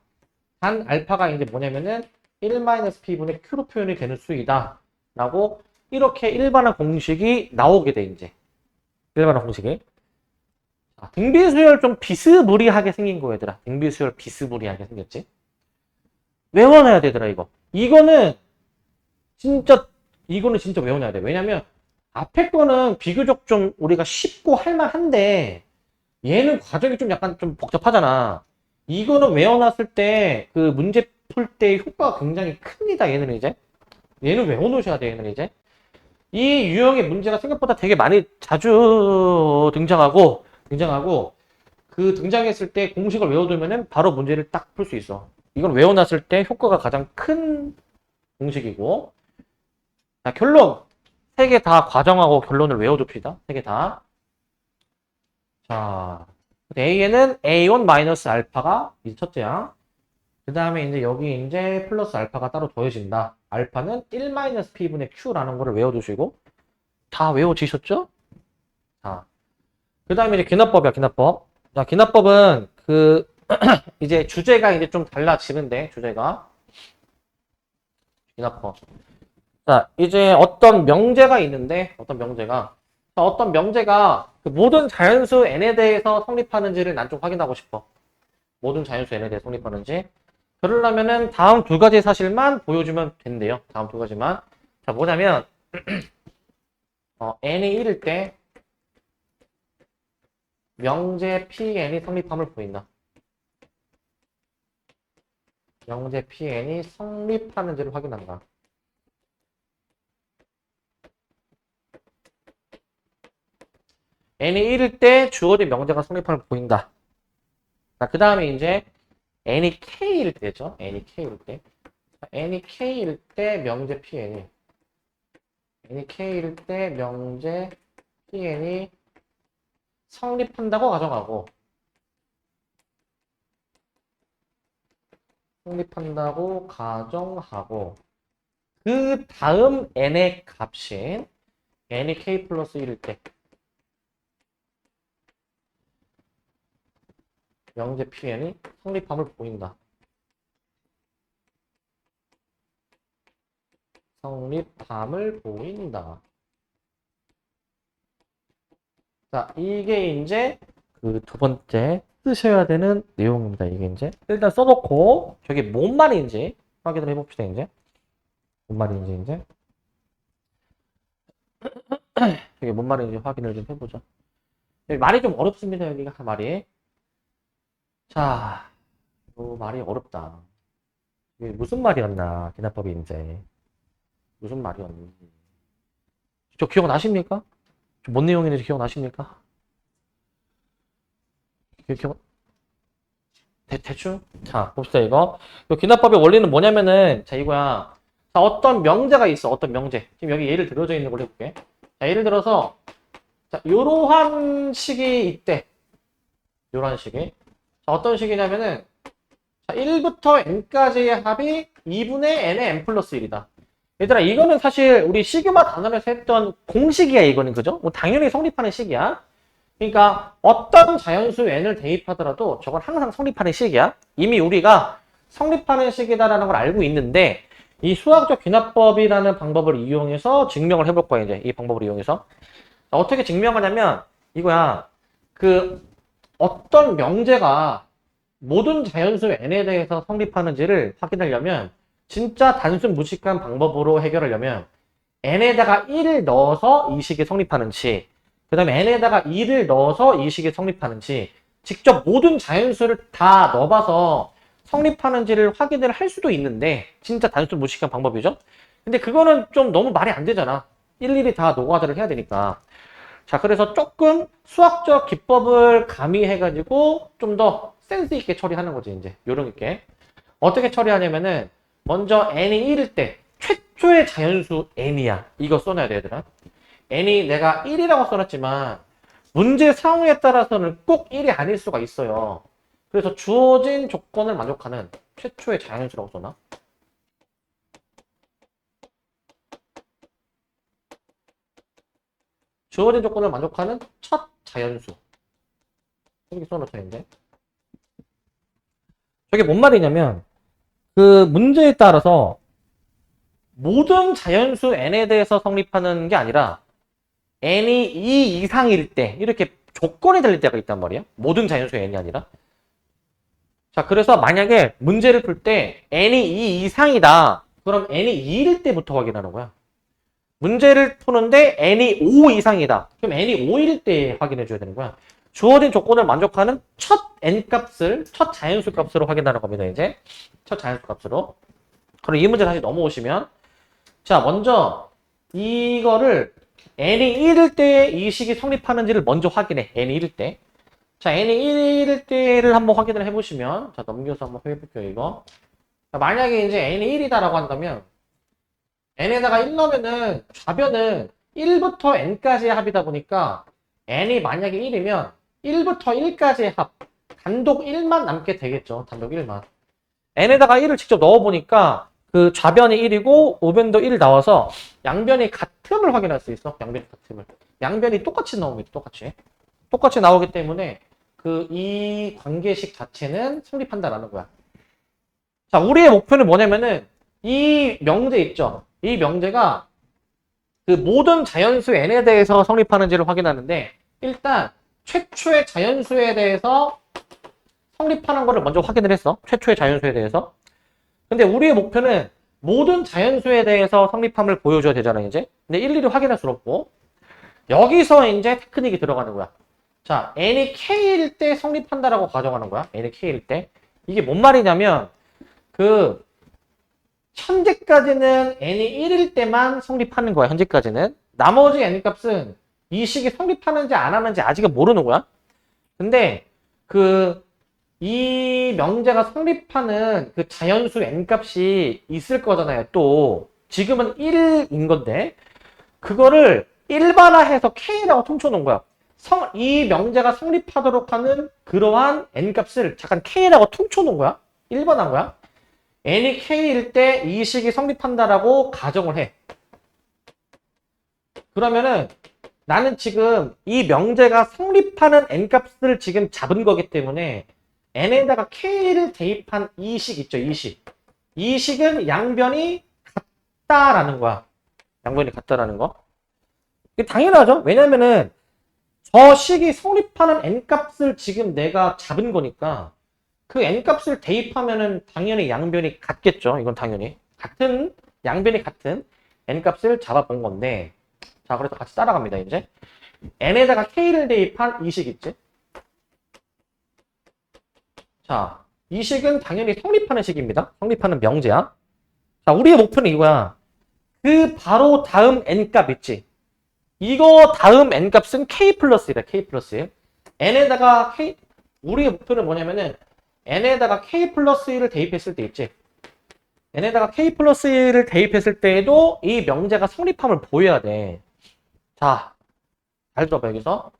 단 알파가 이제 뭐냐면은 1-p분의 q로 표현이 되는 수이다. 라고 이렇게 일반항 공식이 나오게 돼 이제. 일반항 공식이. 등비수열 좀 비스무리하게 생긴 거 얘들아. 등비수열 비스무리하게 생겼지. 외워놔야 되더라 이거. 이거는 진짜 외워놔야 돼. 왜냐면 앞에 거는 비교적 좀 우리가 쉽고 할만한데 얘는 과정이 좀 약간 좀 복잡하잖아. 이거는 외워놨을 때 그 문제 풀 때 효과가 굉장히 큽니다. 얘는 이제. 얘는 외워놓으셔야 돼. 얘는 이제. 이 유형의 문제가 생각보다 되게 많이 자주 등장하고 그 등장했을 때 공식을 외워두면은 바로 문제를 딱 풀 수 있어. 이건 외워놨을 때 효과가 가장 큰 공식이고. 자, 결론. 세 개 다 과정하고 결론을 외워둡시다. 세 개 다. 자, A에는 A1 알파가 이제 첫째 양. 그 다음에 이제 여기 이제 플러스 알파가 따로 더해진다. 알파는 1 P분의 Q라는 거를 외워두시고. 다 외워지셨죠? 자, 그 다음에 이제 기납법이야, 기납법. 자, 기납법은 이제 주제가 이제 좀 달라지는데, 주제가. 기납법. 자, 이제 어떤 명제가 있는데, 어떤 명제가 그 모든 자연수 n에 대해서 성립하는지를 난 좀 확인하고 싶어. 모든 자연수 n에 대해 성립하는지. 그러려면은 다음 두 가지 사실만 보여주면 된대요. 다음 두 가지만. 자, 뭐냐면, n이 1일 때 명제 Pn이 성립함을 보인다. 명제 Pn이 성립하는지를 확인한다. n이 1일 때 주어진 명제가 성립함을 보인다. 자, 그 다음에 이제 n이 k일 때죠. n이 k일 때. n이 k일 때 명제 Pn이 n이 k일 때 명제 Pn이 성립한다고 가정하고 그 다음 n의 값인 n이 k 플러스 1일 때 명제 Pn이 성립함을 보인다. 성립함을 보인다. 자, 이게 이제 그 두 번째 쓰셔야 되는 내용입니다. 이게 이제 일단 써놓고 저게 뭔 말인지 확인을 해봅시다. 이제 뭔 말인지 이제 저게 뭔 말인지 확인을 좀 해보죠. 말이 좀 어렵습니다. 여기가 말이. 자, 말이 어렵다. 이게 무슨 말이었나? 기납법이 이제 무슨 말이었는지. 저 기억나십니까? 뭔 내용인지 기억나십니까? 대충? 자, 봅시다, 이거. 이 기납법의 원리는 뭐냐면은, 자, 이거야. 자, 어떤 명제가 있어, 어떤 명제. 지금 여기 예를 들어져 있는 걸 해볼게. 자, 예를 들어서, 자, 요러한 식이 있대. 요러한 식이. 자, 어떤 식이냐면은, 자, 1부터 n까지의 합이 2분의 n의 n 플러스 1이다. 얘들아, 이거는 사실 우리 시그마 단원에서 했던 공식이야, 이거는, 그죠? 뭐 당연히 성립하는 식이야. 그러니까 어떤 자연수 n을 대입하더라도 저건 항상 성립하는 식이야. 이미 우리가 성립하는 식이다라는 걸 알고 있는데 이 수학적 귀납법이라는 방법을 이용해서 증명을 해볼 거야, 이제. 이 방법을 이용해서. 어떻게 증명하냐면 이거야. 그 어떤 명제가 모든 자연수 n에 대해서 성립하는지를 확인하려면 진짜 단순 무식한 방법으로 해결하려면 n에다가 1을 넣어서 이 식이 성립하는지 그 다음에 n에다가 2를 넣어서 이 식이 성립하는지 직접 모든 자연수를 다 넣어봐서 성립하는지를 확인을 할 수도 있는데 진짜 단순 무식한 방법이죠. 근데 그거는 좀 너무 말이 안 되잖아. 일일이 다 노가다를 해야 되니까. 자, 그래서 조금 수학적 기법을 가미해가지고 좀 더 센스 있게 처리하는 거지, 이제. 요령 있게. 어떻게 처리하냐면은 먼저 n이 1일 때 최초의 자연수 n이야. 이거 써놔야 돼, 얘들아. n이 내가 1이라고 써놨지만 문제 상황에 따라서는 꼭 1이 아닐 수가 있어요. 그래서 주어진 조건을 만족하는 최초의 자연수라고 써놔. 주어진 조건을 만족하는 첫 자연수. 이렇게 써놓자, 이제. 저게 뭔 말이냐면 그 문제에 따라서 모든 자연수 n에 대해서 성립하는 게 아니라 n이 2 이상일 때 이렇게 조건이 달릴 때가 있단 말이야. 모든 자연수 n이 아니라. 자, 그래서 만약에 문제를 풀 때 n이 2 이상이다. 그럼 n이 2일 때부터 확인하는 거야. 문제를 푸는데 n이 5 이상이다. 그럼 n이 5일 때 확인해 줘야 되는 거야. 주어진 조건을 만족하는 첫 n값을 첫 자연수 값으로 확인하는 겁니다. 이제 첫 자연수 값으로. 그럼 이 문제 다시 넘어오시면 자 먼저 이거를 n이 1일 때에 이 식이 성립하는지를 먼저 확인해. n이 1일 때. 자 n이 1일 때를 한번 확인을 해보시면 자 넘겨서 한번 해볼게요. 이거. 자, 만약에 이제 n이 1이다라고 한다면 n에다가 1 넣으면은 좌변은 1부터 n까지의 합이다 보니까 n이 만약에 1이면 1부터 1까지의 합 단독 1만 남게 되겠죠. 단독 1만. n에다가 1을 직접 넣어보니까 그 좌변이 1이고 우변도 1 나와서 양변이 같음을 확인할 수 있어. 양변이 같음을. 양변이 똑같이 나옵니다. 똑같이 나오기 때문에 그 이 관계식 자체는 성립한다라는 거야. 자, 우리의 목표는 뭐냐면은 이 명제 있죠. 이 명제가 그 모든 자연수 n에 대해서 성립하는지를 확인하는데 일단 최초의 자연수에 대해서 성립하는 거를 먼저 확인을 했어. 최초의 자연수에 대해서. 근데 우리의 목표는 모든 자연수에 대해서 성립함을 보여줘야 되잖아, 이제. 근데 일일이 확인할 수 없고. 여기서 이제 테크닉이 들어가는 거야. 자, n이 k일 때 성립한다라고 가정하는 거야. n이 k일 때. 이게 뭔 말이냐면, 그, 현재까지는 n이 1일 때만 성립하는 거야, 현재까지는. 나머지 n 값은 이 식이 성립하는지 안 하는지 아직은 모르는 거야. 근데, 이 명제가 성립하는 그 자연수 n 값이 있을 거잖아요. 또 지금은 1인 건데 그거를 일반화해서 k라고 퉁쳐놓은 거야. 이 명제가 성립하도록 하는 그러한 n 값을 잠깐 k라고 퉁쳐놓은 거야. 일반화한 거야. n이 k일 때 이 식이 성립한다라고 가정을 해. 그러면은 나는 지금 이 명제가 성립하는 n 값을 지금 잡은 거기 때문에 n에다가 k를 대입한 이 식 있죠, 이 식. 이 식은 양변이 같다라는 거야. 양변이 같다라는 거. 이게 당연하죠. 왜냐면은 저 식이 성립하는 n 값을 지금 내가 잡은 거니까 그 n 값을 대입하면은 당연히 양변이 같겠죠. 이건 당연히. 같은, 양변이 같은 n 값을 잡아본 건데 자, 그래서 같이 따라갑니다, 이제. n에다가 k를 대입한 이 식 있지? 자, 이 식은 당연히 성립하는 식입니다. 성립하는 명제야. 자, 우리의 목표는 이거야. 그 바로 다음 n값 있지? 이거 다음 n값은 k 플러스 1이다. k 플러스 1. n에다가 k, 우리의 목표는 뭐냐면은 n에다가 k 플러스 1을 대입했을 때 있지? n에다가 k 플러스 1을 대입했을 때에도 이 명제가 성립함을 보여야 돼. 자, 잘 들어봐, 여기서.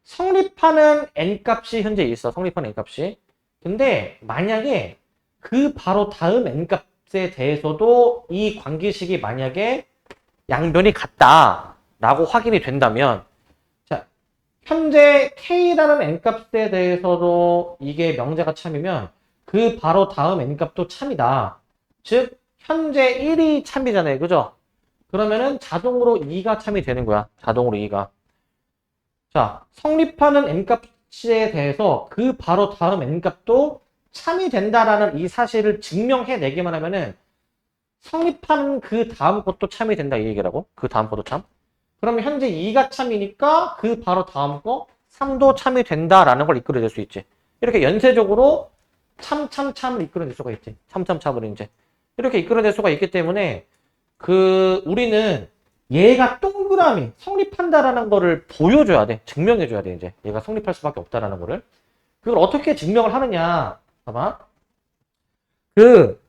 성립하는 n값이 현재 있어. 성립하는 n값이. 근데 만약에 그 바로 다음 n값에 대해서도 이 관계식이 만약에 양변이 같다라고 확인이 된다면 자, 현재 k라는 n값에 대해서도 이게 명제가 참이면 그 바로 다음 n값도 참이다. 즉 현재 1이 참이잖아요. 그죠? 그러면은 자동으로 2가 참이 되는 거야. 자동으로 2가. 자, 성립하는 n값에 대해서 그 바로 다음 n값도 참이 된다라는 이 사실을 증명해내기만 하면은 성립하는 그 다음 것도 참이 된다 이 얘기라고. 그 다음 것도 참. 그러면 현재 2가 참이니까 그 바로 다음 거 3도 참이 된다라는 걸 이끌어낼 수 있지. 이렇게 연쇄적으로 참을 이끌어낼 수가 있지. 참을 이제. 이렇게 이끌어낼 수가 있기 때문에 우리는 얘가 동그라미 성립한다라는 거를 보여줘야 돼. 증명해줘야 돼, 이제. 얘가 성립할 수밖에 없다라는 거를. 그걸 어떻게 증명을 하느냐. 봐봐.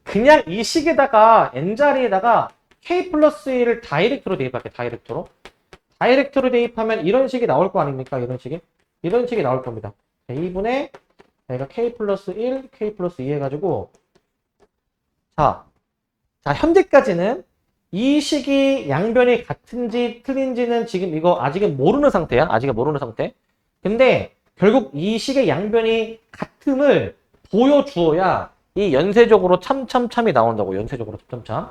그냥 이 식에다가, n자리에다가 k 플러스 1을 다이렉트로 대입할게, 다이렉트로. 다이렉트로 대입하면 이런 식이 나올 거 아닙니까? 이런 식이? 이런 식이 나올 겁니다. 2분의, 얘가 k 플러스 1, k 플러스 2 해가지고, 자, 현재까지는 이 식이 양변이 같은지 틀린지는 지금 이거 아직은 모르는 상태야. 아직은 모르는 상태. 근데 결국 이 식의 양변이 같음을 보여주어야 이 연쇄적으로 참이 나온다고. 연쇄적으로 참.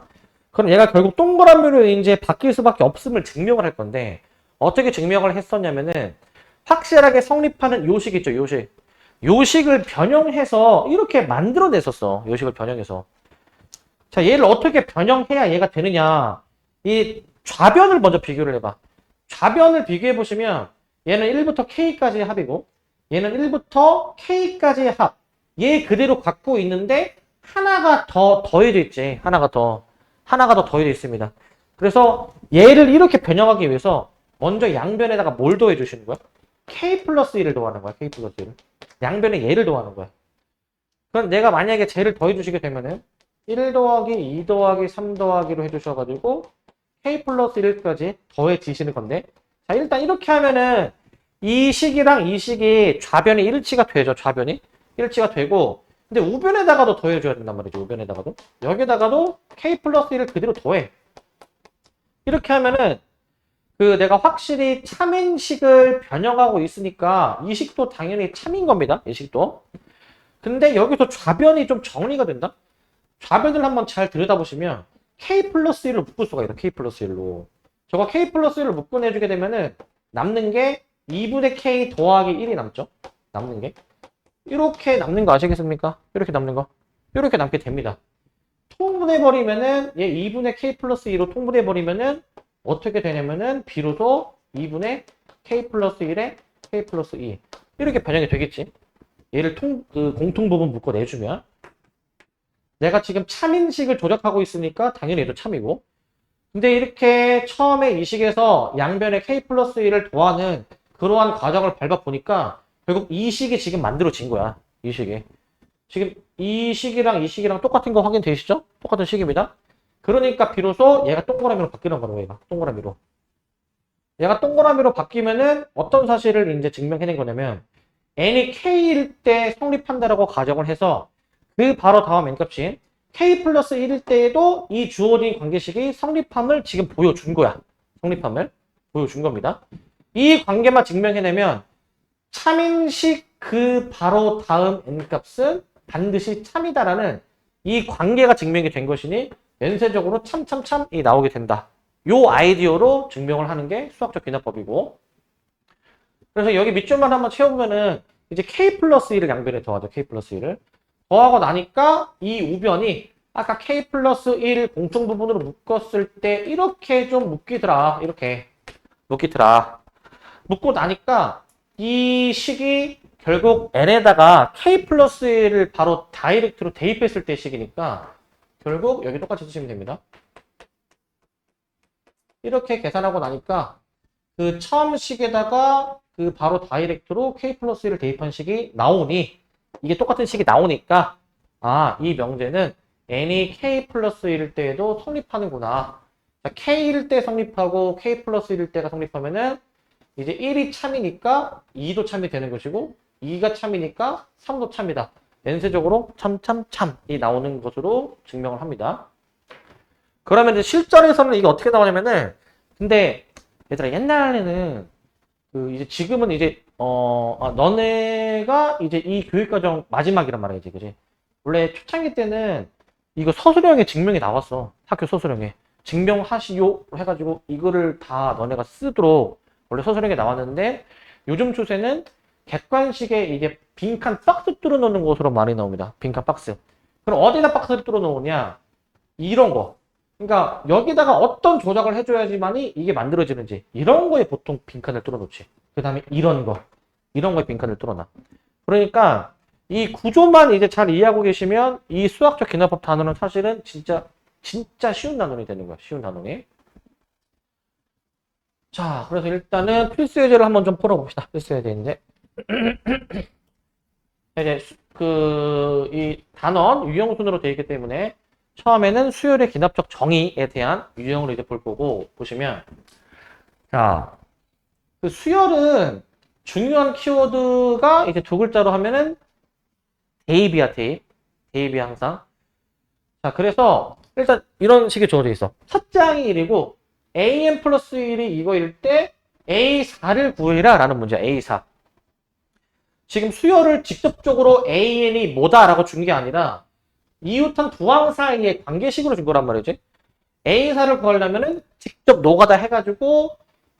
그럼 얘가 결국 동그라미로 이제 바뀔 수밖에 없음을 증명을 할 건데 어떻게 증명을 했었냐면은 확실하게 성립하는 요 식 있죠. 요 식. 요 식을 변형해서 이렇게 만들어냈었어. 요 식을 변형해서. 자, 얘를 어떻게 변형해야 얘가 되느냐. 이 좌변을 먼저 비교를 해봐. 좌변을 비교해 보시면 얘는 1부터 K까지의 합이고 얘는 1부터 K까지의 합. 얘 그대로 갖고 있는데 하나가 더 더해져 있지. 하나가 더 더해져 있습니다. 그래서 얘를 이렇게 변형하기 위해서 먼저 양변에다가 뭘 더해 주시는 거야? K 플러스 1을 더하는 거야. K 플러스 1을. 양변에 얘를 더하는 거야. 그럼 내가 만약에 쟤를 더해 주시게 되면은 1 더하기 2 더하기 3 더하기로 해주셔가지고 K 플러스 1까지 더해지시는 건데, 자, 일단 이렇게 하면은 이 식이랑 이 식이 좌변이 일치가 되죠. 좌변이 일치가 되고, 근데 우변에다가도 더해줘야 된단 말이죠. 우변에다가도. 여기다가도 K 플러스 1을 그대로 더해. 이렇게 하면은 그 내가 확실히 참인식을 변형하고 있으니까 이 식도 당연히 참인 겁니다. 이 식도. 근데 여기서 좌변이 좀 정리가 된다? 좌변을 한번 잘 들여다보시면 K 플러스 1을 묶을 수가 있다. K 플러스 1로. 저거 K 플러스 1을 묶어내주게 되면은 남는 게 2분의 K 더하기 1이 남죠. 남는 게. 이렇게 남는 거 아시겠습니까? 이렇게 남는 거. 이렇게 남게 됩니다. 통분해버리면은 얘 2분의 K 플러스 2로 통분해버리면은 어떻게 되냐면은 비로소 2분의 K 플러스 1에 K 플러스 2. 이렇게 변형이 되겠지. 얘를 공통 부분 묶어내주면. 내가 지금 참인식을 조작하고 있으니까 당연히 얘도 참이고. 근데 이렇게 처음에 이 식에서 양변에 K 플러스 1을 더하는 그러한 과정을 밟아보니까 결국 이 식이 지금 만들어진 거야. 이 식이. 지금 이 식이랑 이 식이랑 똑같은 거 확인되시죠? 똑같은 식입니다. 그러니까 비로소 얘가 동그라미로 바뀌는 거라고, 얘가. 동그라미로. 얘가 동그라미로 바뀌면은 어떤 사실을 이제 증명해낸 거냐면 n이 k일 때 성립한다라고 가정을 해서 그 바로 다음 n값인 k 플러스 1일 때에도 이 주어진 관계식이 성립함을 지금 보여준 거야. 성립함을 보여준 겁니다. 이 관계만 증명해내면 참인식 그 바로 다음 n값은 반드시 참이다라는 이 관계가 증명이 된 것이니 연쇄적으로 참이 나오게 된다. 요 아이디어로 증명을 하는 게 수학적 귀납법이고, 그래서 여기 밑줄만 한번 채우면은 이제 k 플러스 1을 양변에 더하죠. k 플러스 1을 더하고 나니까 이 우변이 아까 k 플러스 1 공통 부분으로 묶었을 때 이렇게 좀 묶이더라. 이렇게 묶이더라. 묶고 나니까 이 식이 결국 n에다가 k 플러스 1을 바로 다이렉트로 대입했을 때 식이니까 결국 여기 똑같이 쓰시면 됩니다. 이렇게 계산하고 나니까 그 처음 식에다가 그 바로 다이렉트로 k 플러스 1을 대입한 식이 나오니, 이게 똑같은 식이 나오니까 아, 이 명제는 n이 k 플러스 1일 때에도 성립하는구나. 자, k일 때 성립하고 k 플러스 1일 때가 성립하면은 이제 1이 참이니까 2도 참이 되는 것이고 2가 참이니까 3도 참이다. 연쇄적으로 참이 나오는 것으로 증명을 합니다. 그러면 이제 실전에서는 이게 어떻게 나오냐면은, 근데 얘들아 옛날에는 이제 지금은 이제 너네가 이제 이 교육과정 마지막이란 말이지, 그지? 원래 초창기 때는 이거 서술형에 증명이 나왔어. 학교 서술형에 증명하시오 해가지고 이거를 다 너네가 쓰도록 원래 서술형에 나왔는데, 요즘 추세는 객관식에 이제 빈칸 박스 뚫어 놓는 것으로 많이 나옵니다. 빈칸 박스. 그럼 어디다 박스를 뚫어 놓으냐? 이런 거. 그러니까 여기다가 어떤 조작을 해줘야지만이 이게 만들어지는지, 이런 거에 보통 빈칸을 뚫어놓지. 그 다음에 이런 거에 빈칸을 뚫어놔. 그러니까 이 구조만 이제 잘 이해하고 계시면 이 수학적 기납법 단원은 사실은 진짜 쉬운 단원이 되는 거야. 쉬운 단원이. 자, 그래서 일단은 필수 예제를 한번 좀 풀어봅시다. 필수 예제인데 이제 이 단원 유형순으로 되어 있기 때문에 처음에는 수열의 기납적 정의에 대한 유형을 이제 볼 거고, 보시면 자, 그 수열은 중요한 키워드가 이제 두 글자로 하면은 대입이야, 대입이야 항상. 자, 그래서 일단 이런 식의 주어져 있어. 첫째 항이 1이고 an 플러스 1이 이거일 때 a4를 구해라 라는 문제야. a4. 지금 수열을 직접적으로 an이 뭐다 라고 준 게 아니라 이웃한 두 항 사이의 관계식으로 준 거란 말이지. A4를 구하려면은 직접 노가다 해가지고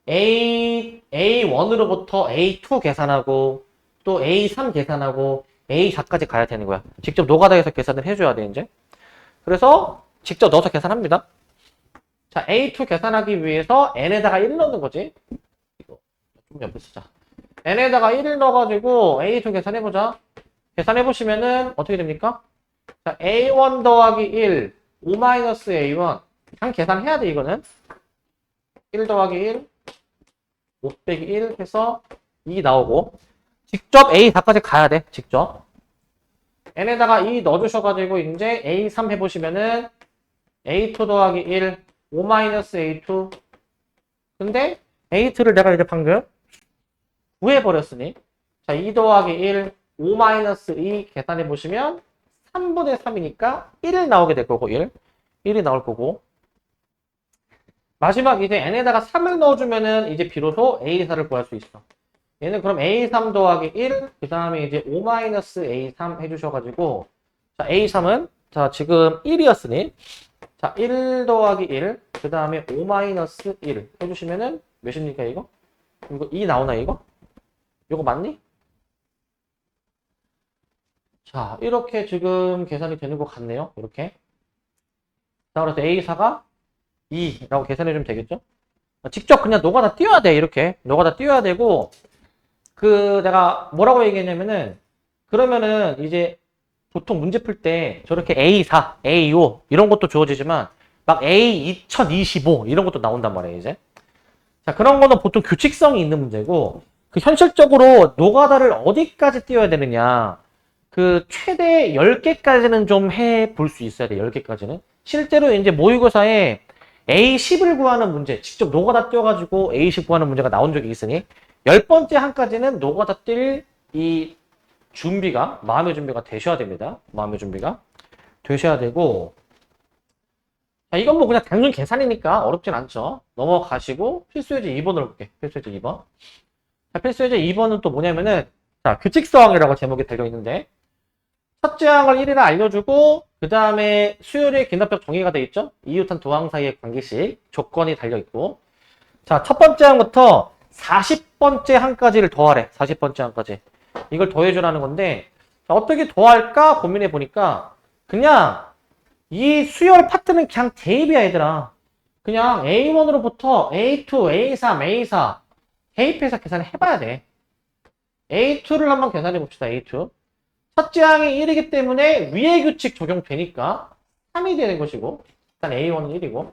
A1으로부터 A2 계산하고 또 A3 계산하고 A4까지 가야 되는 거야. 직접 노가다해서 계산을 해줘야 돼, 이제. 그래서 직접 넣어서 계산합니다. 자, A2 계산하기 위해서 N에다가 1 넣는 거지. 이거 옆에 쓰자. n에다가 1을 넣어가지고 A2 계산해보자. 계산해보시면은 어떻게 됩니까? 자, A1 더하기 1, 5-A1. 그냥 계산해야 돼, 이거는. 1 더하기 1, 5 빼기 1 해서 2 나오고. 직접 A4까지 가야 돼, 직접. n에다가 2 넣어주셔가지고, 이제 A3 해보시면은 A2 더하기 1, 5-A2. 근데 A2를 내가 이제 방금 구해버렸으니, 자, 2 더하기 1, 5-2 계산해보시면 3분의 3이니까 1 나오게 될 거고, 1이 나올 거고. 마지막 이제 n에다가 3을 넣어주면은 이제 비로소 A4를 구할 수 있어. 얘는 그럼 A3 더하기 1, 그 다음에 이제 5-A3 해주셔가지고, 자, A3은, 자, 지금 1이었으니, 자, 1 더하기 1, 그 다음에 5-1 해주시면은 몇입니까, 이거? 이거 2 나오나, 이거? 이거 맞니? 자, 이렇게 지금 계산이 되는 것 같네요. 이렇게. 자, 그래서 A4가 2라고 계산해주면 되겠죠? 직접 그냥 노가다 띄워야 돼, 이렇게. 노가다 띄워야 되고, 내가 뭐라고 얘기했냐면은, 그러면은 이제 보통 문제 풀 때 저렇게 A4, A5 이런 것도 주어지지만, 막 A2025 이런 것도 나온단 말이에요, 이제. 자, 그런 거는 보통 규칙성이 있는 문제고, 현실적으로 노가다를 어디까지 띄워야 되느냐. 최대 10개까지는 좀 해볼 수 있어야 돼, 10개까지는. 실제로 이제 모의고사에 A10을 구하는 문제, 직접 노가다 띄워가지고 A10 구하는 문제가 나온 적이 있으니, 10번째 한까지는 노가다 뛸 이 준비가, 마음의 준비가 되셔야 됩니다. 마음의 준비가 되셔야 되고, 자, 이건 뭐 그냥 단순 계산이니까 어렵진 않죠. 넘어가시고, 필수예제 2번으로 볼게. 필수예제 2번. 자, 필수예제 2번은 또 뭐냐면은, 자, 규칙성이라고 제목이 달려있는데, 첫째 항을 1이라 알려주고, 그 다음에 수열의 기납적 정의가 돼 있죠? 이웃한 두 항 사이의 관계식, 조건이 달려있고. 자, 첫 번째 항부터 40번째 항까지를 더하래. 40번째 항까지. 이걸 더해주라는 건데, 자, 어떻게 더할까 고민해 보니까, 그냥 이 수열 파트는 그냥 대입이야, 얘들아. 그냥 A1으로부터 A2, A3, A4 대입해서 계산을 해봐야 돼. A2를 한번 계산해 봅시다, A2. 첫째 항이 1이기 때문에 위의 규칙 적용되니까 3이 되는 것이고, 일단 A1은 1이고.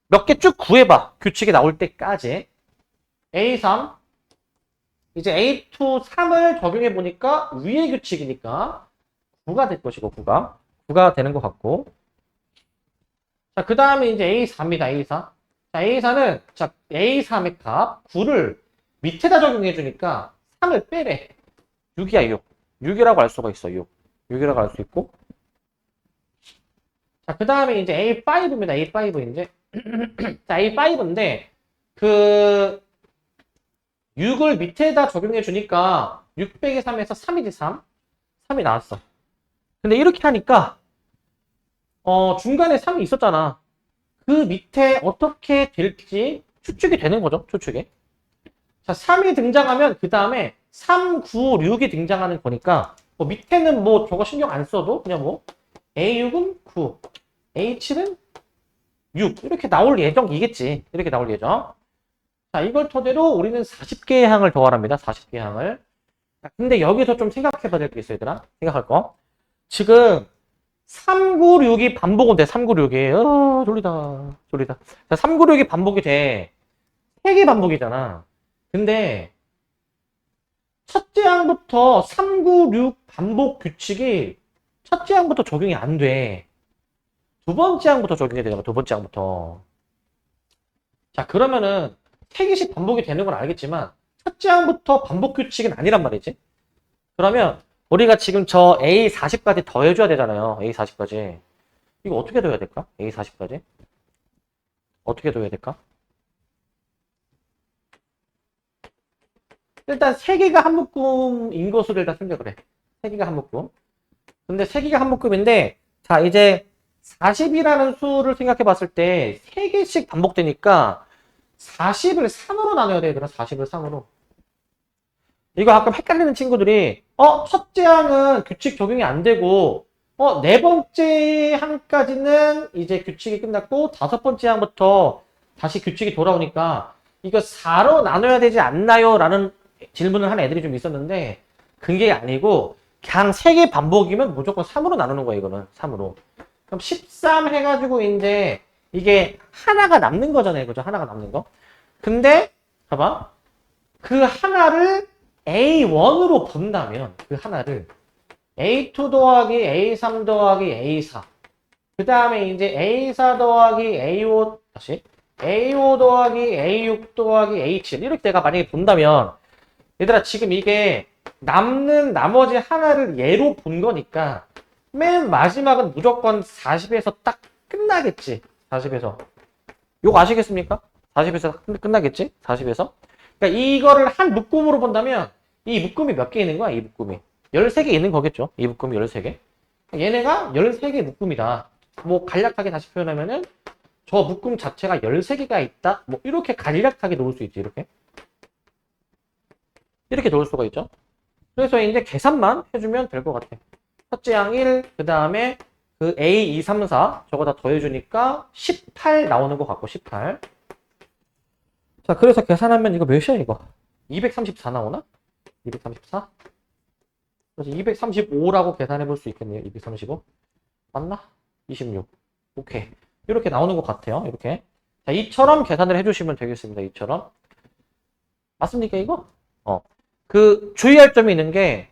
몇 개 쭉 구해봐. 규칙이 나올 때까지. A3. 이제 A2, 3을 적용해 보니까 위의 규칙이니까 9가 될 것이고, 9가. 9가 되는 것 같고. 자, 그 다음에 이제 A4입니다, A4. 자, A4는, 자, A3의 값 9를 밑에다 적용해 주니까 3을 빼래. 6이야, 6. 6이라고 할 수가 있어, 6. 6이라고 할 수 있고. 자, 그 다음에 이제 A5입니다, A5 이제. 자, A5인데, 6을 밑에다 적용해 주니까 6 빼기 3에서 3이지, 3. 3이 나왔어. 근데 이렇게 하니까, 중간에 3이 있었잖아. 그 밑에 어떻게 될지 추측이 되는 거죠, 추측이. 자, 3이 등장하면 그 다음에 3, 9, 6이 등장하는 거니까 뭐 밑에는 뭐 저거 신경 안 써도 그냥 뭐 A6은 9, A7은 6 이렇게 나올 예정이겠지. 이렇게 나올 예정. 자, 이걸 토대로 우리는 40개의 항을 더하랍니다. 40개의 항을. 자, 근데 여기서 좀 생각해 봐야 될 게 있어, 얘들아. 생각할 거. 지금 396이 반복은 돼. 396이. 졸리다. 자, 396이 반복이 돼. 3개 반복이잖아. 근데 첫째 항부터 396 반복 규칙이 첫째 항부터 적용이 안 돼. 두 번째 항부터 적용이 되잖아. 두 번째 항부터. 자, 그러면은 3개씩 반복이 되는 건 알겠지만 첫째 항부터 반복 규칙은 아니란 말이지. 그러면 우리가 지금 저 A40까지 더해줘야 되잖아요. A40까지. 이거 어떻게 더해야 될까? A40까지. 어떻게 더해야 될까? 일단 3개가 한 묶음인 것으로 일단 생각을 해. 3개가 한 묶음. 근데 3개가 한 묶음인데, 자, 이제 40이라는 수를 생각해 봤을 때 3개씩 반복되니까 40을 3으로 나눠야 돼, 얘들아. 40을 3으로. 이거 가끔 헷갈리는 친구들이, 첫째 항은 규칙 적용이 안 되고, 네 번째 항까지는 이제 규칙이 끝났고, 다섯 번째 항부터 다시 규칙이 돌아오니까, 이거 4로 나눠야 되지 않나요? 라는 질문을 한 애들이 좀 있었는데 그게 아니고 그냥 3개 반복이면 무조건 3으로 나누는 거예요. 이거는 3으로. 그럼 13 해가지고 이제 이게 하나가 남는 거잖아요. 그죠? 하나가 남는 거. 근데 봐봐. 그 하나를 A1으로 본다면 그 하나를 A2 더하기 A3 더하기 A4 그 다음에 이제 A4 더하기 A5 다시 A5 더하기 A6 더하기 A7 이렇게 내가 만약에 본다면 얘들아 지금 이게 남는 나머지 하나를 얘로 본 거니까 맨 마지막은 무조건 40에서 딱 끝나겠지. 40에서 요거 아시겠습니까? 40에서 끝나겠지? 40에서 그러니까 이거를 한 묶음으로 본다면 이 묶음이 몇 개 있는 거야? 이 묶음이 13개 있는 거겠죠? 이 묶음이 13개 얘네가 13개 묶음이다. 뭐 간략하게 다시 표현하면은 저 묶음 자체가 13개가 있다. 뭐 이렇게 간략하게 놓을 수 있지. 이렇게 놓을 수가 있죠. 그래서 이제 계산만 해주면 될 것 같아. 첫째 양 1, 그 다음에 그 A, 2, 3, 4 저거 다 더해주니까 18 나오는 것 같고 18. 자, 그래서 계산하면 이거 몇이야 이거? 234 나오나? 234? 그래서 235라고 계산해 볼 수 있겠네요. 235. 맞나? 26. 오케이. 이렇게 나오는 것 같아요. 이렇게. 자, 이처럼 계산을 해주시면 되겠습니다. 이처럼. 맞습니까, 이거? 그, 주의할 점이 있는 게,